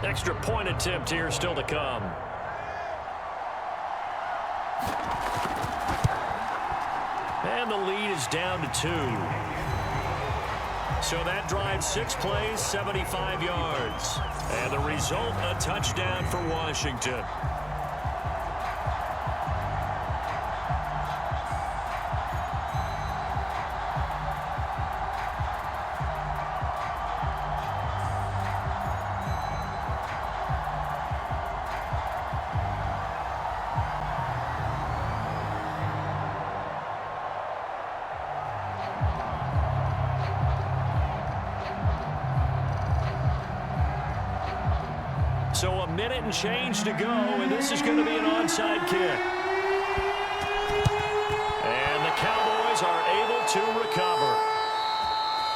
Extra point attempt here still to come. And the lead is down to 2. So that drives 6 plays, 75 yards. And the result, a touchdown for Washington. So a minute and change to go, and this is going to be an onside kick. And the Cowboys are able to recover.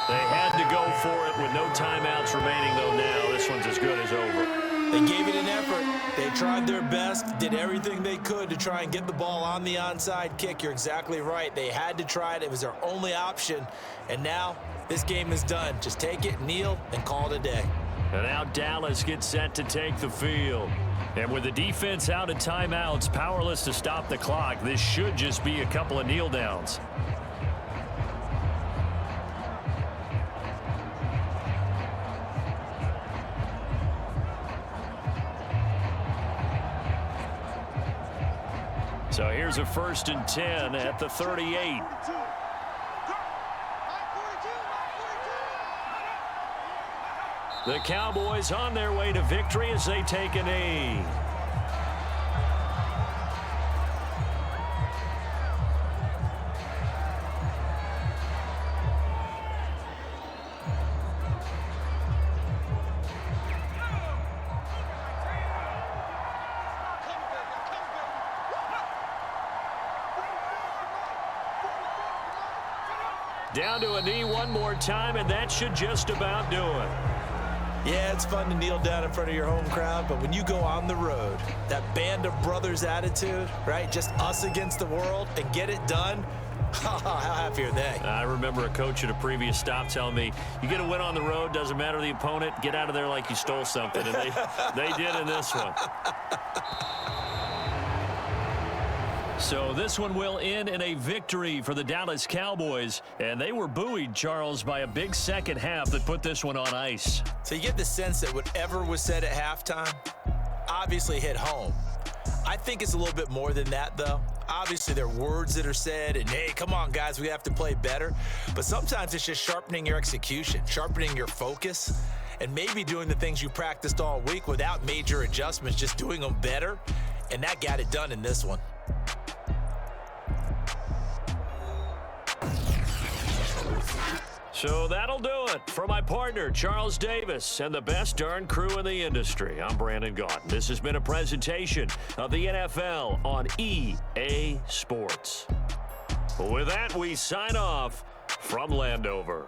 They had to go for it with no timeouts remaining, though now this one's as good as over. They gave it an effort. They tried their best, did everything they could to try and get the ball on the onside kick. You're exactly right. They had to try it. It was their only option. And now this game is done. Just take it, kneel, and call it a day. And now Dallas gets set to take the field. And with the defense out of timeouts, powerless to stop the clock, this should just be a couple of kneel downs. So here's a 1st and 10 at the 38. The Cowboys on their way to victory as they take a knee. Down to a knee one more time, and that should just about do it. Yeah, it's fun to kneel down in front of your home crowd, but when you go on the road, that band of brothers attitude, right? Just us against the world and get it done. How happy are they? I remember a coach at a previous stop telling me, you get a win on the road, doesn't matter the opponent, get out of there like you stole something. And they did in this one. So this one will end in a victory for the Dallas Cowboys. And they were buoyed, Charles, by a big second half that put this one on ice. So you get the sense that whatever was said at halftime obviously hit home. I think it's a little bit more than that, though. Obviously, there are words that are said, and hey, come on, guys, we have to play better. But sometimes it's just sharpening your execution, sharpening your focus, and maybe doing the things you practiced all week without major adjustments, just doing them better. And that got it done in this one. So that'll do it. For my partner, Charles Davis, and the best darn crew in the industry, I'm Brandon Gaudin. This has been a presentation of the NFL on EA Sports. With that, we sign off from Landover.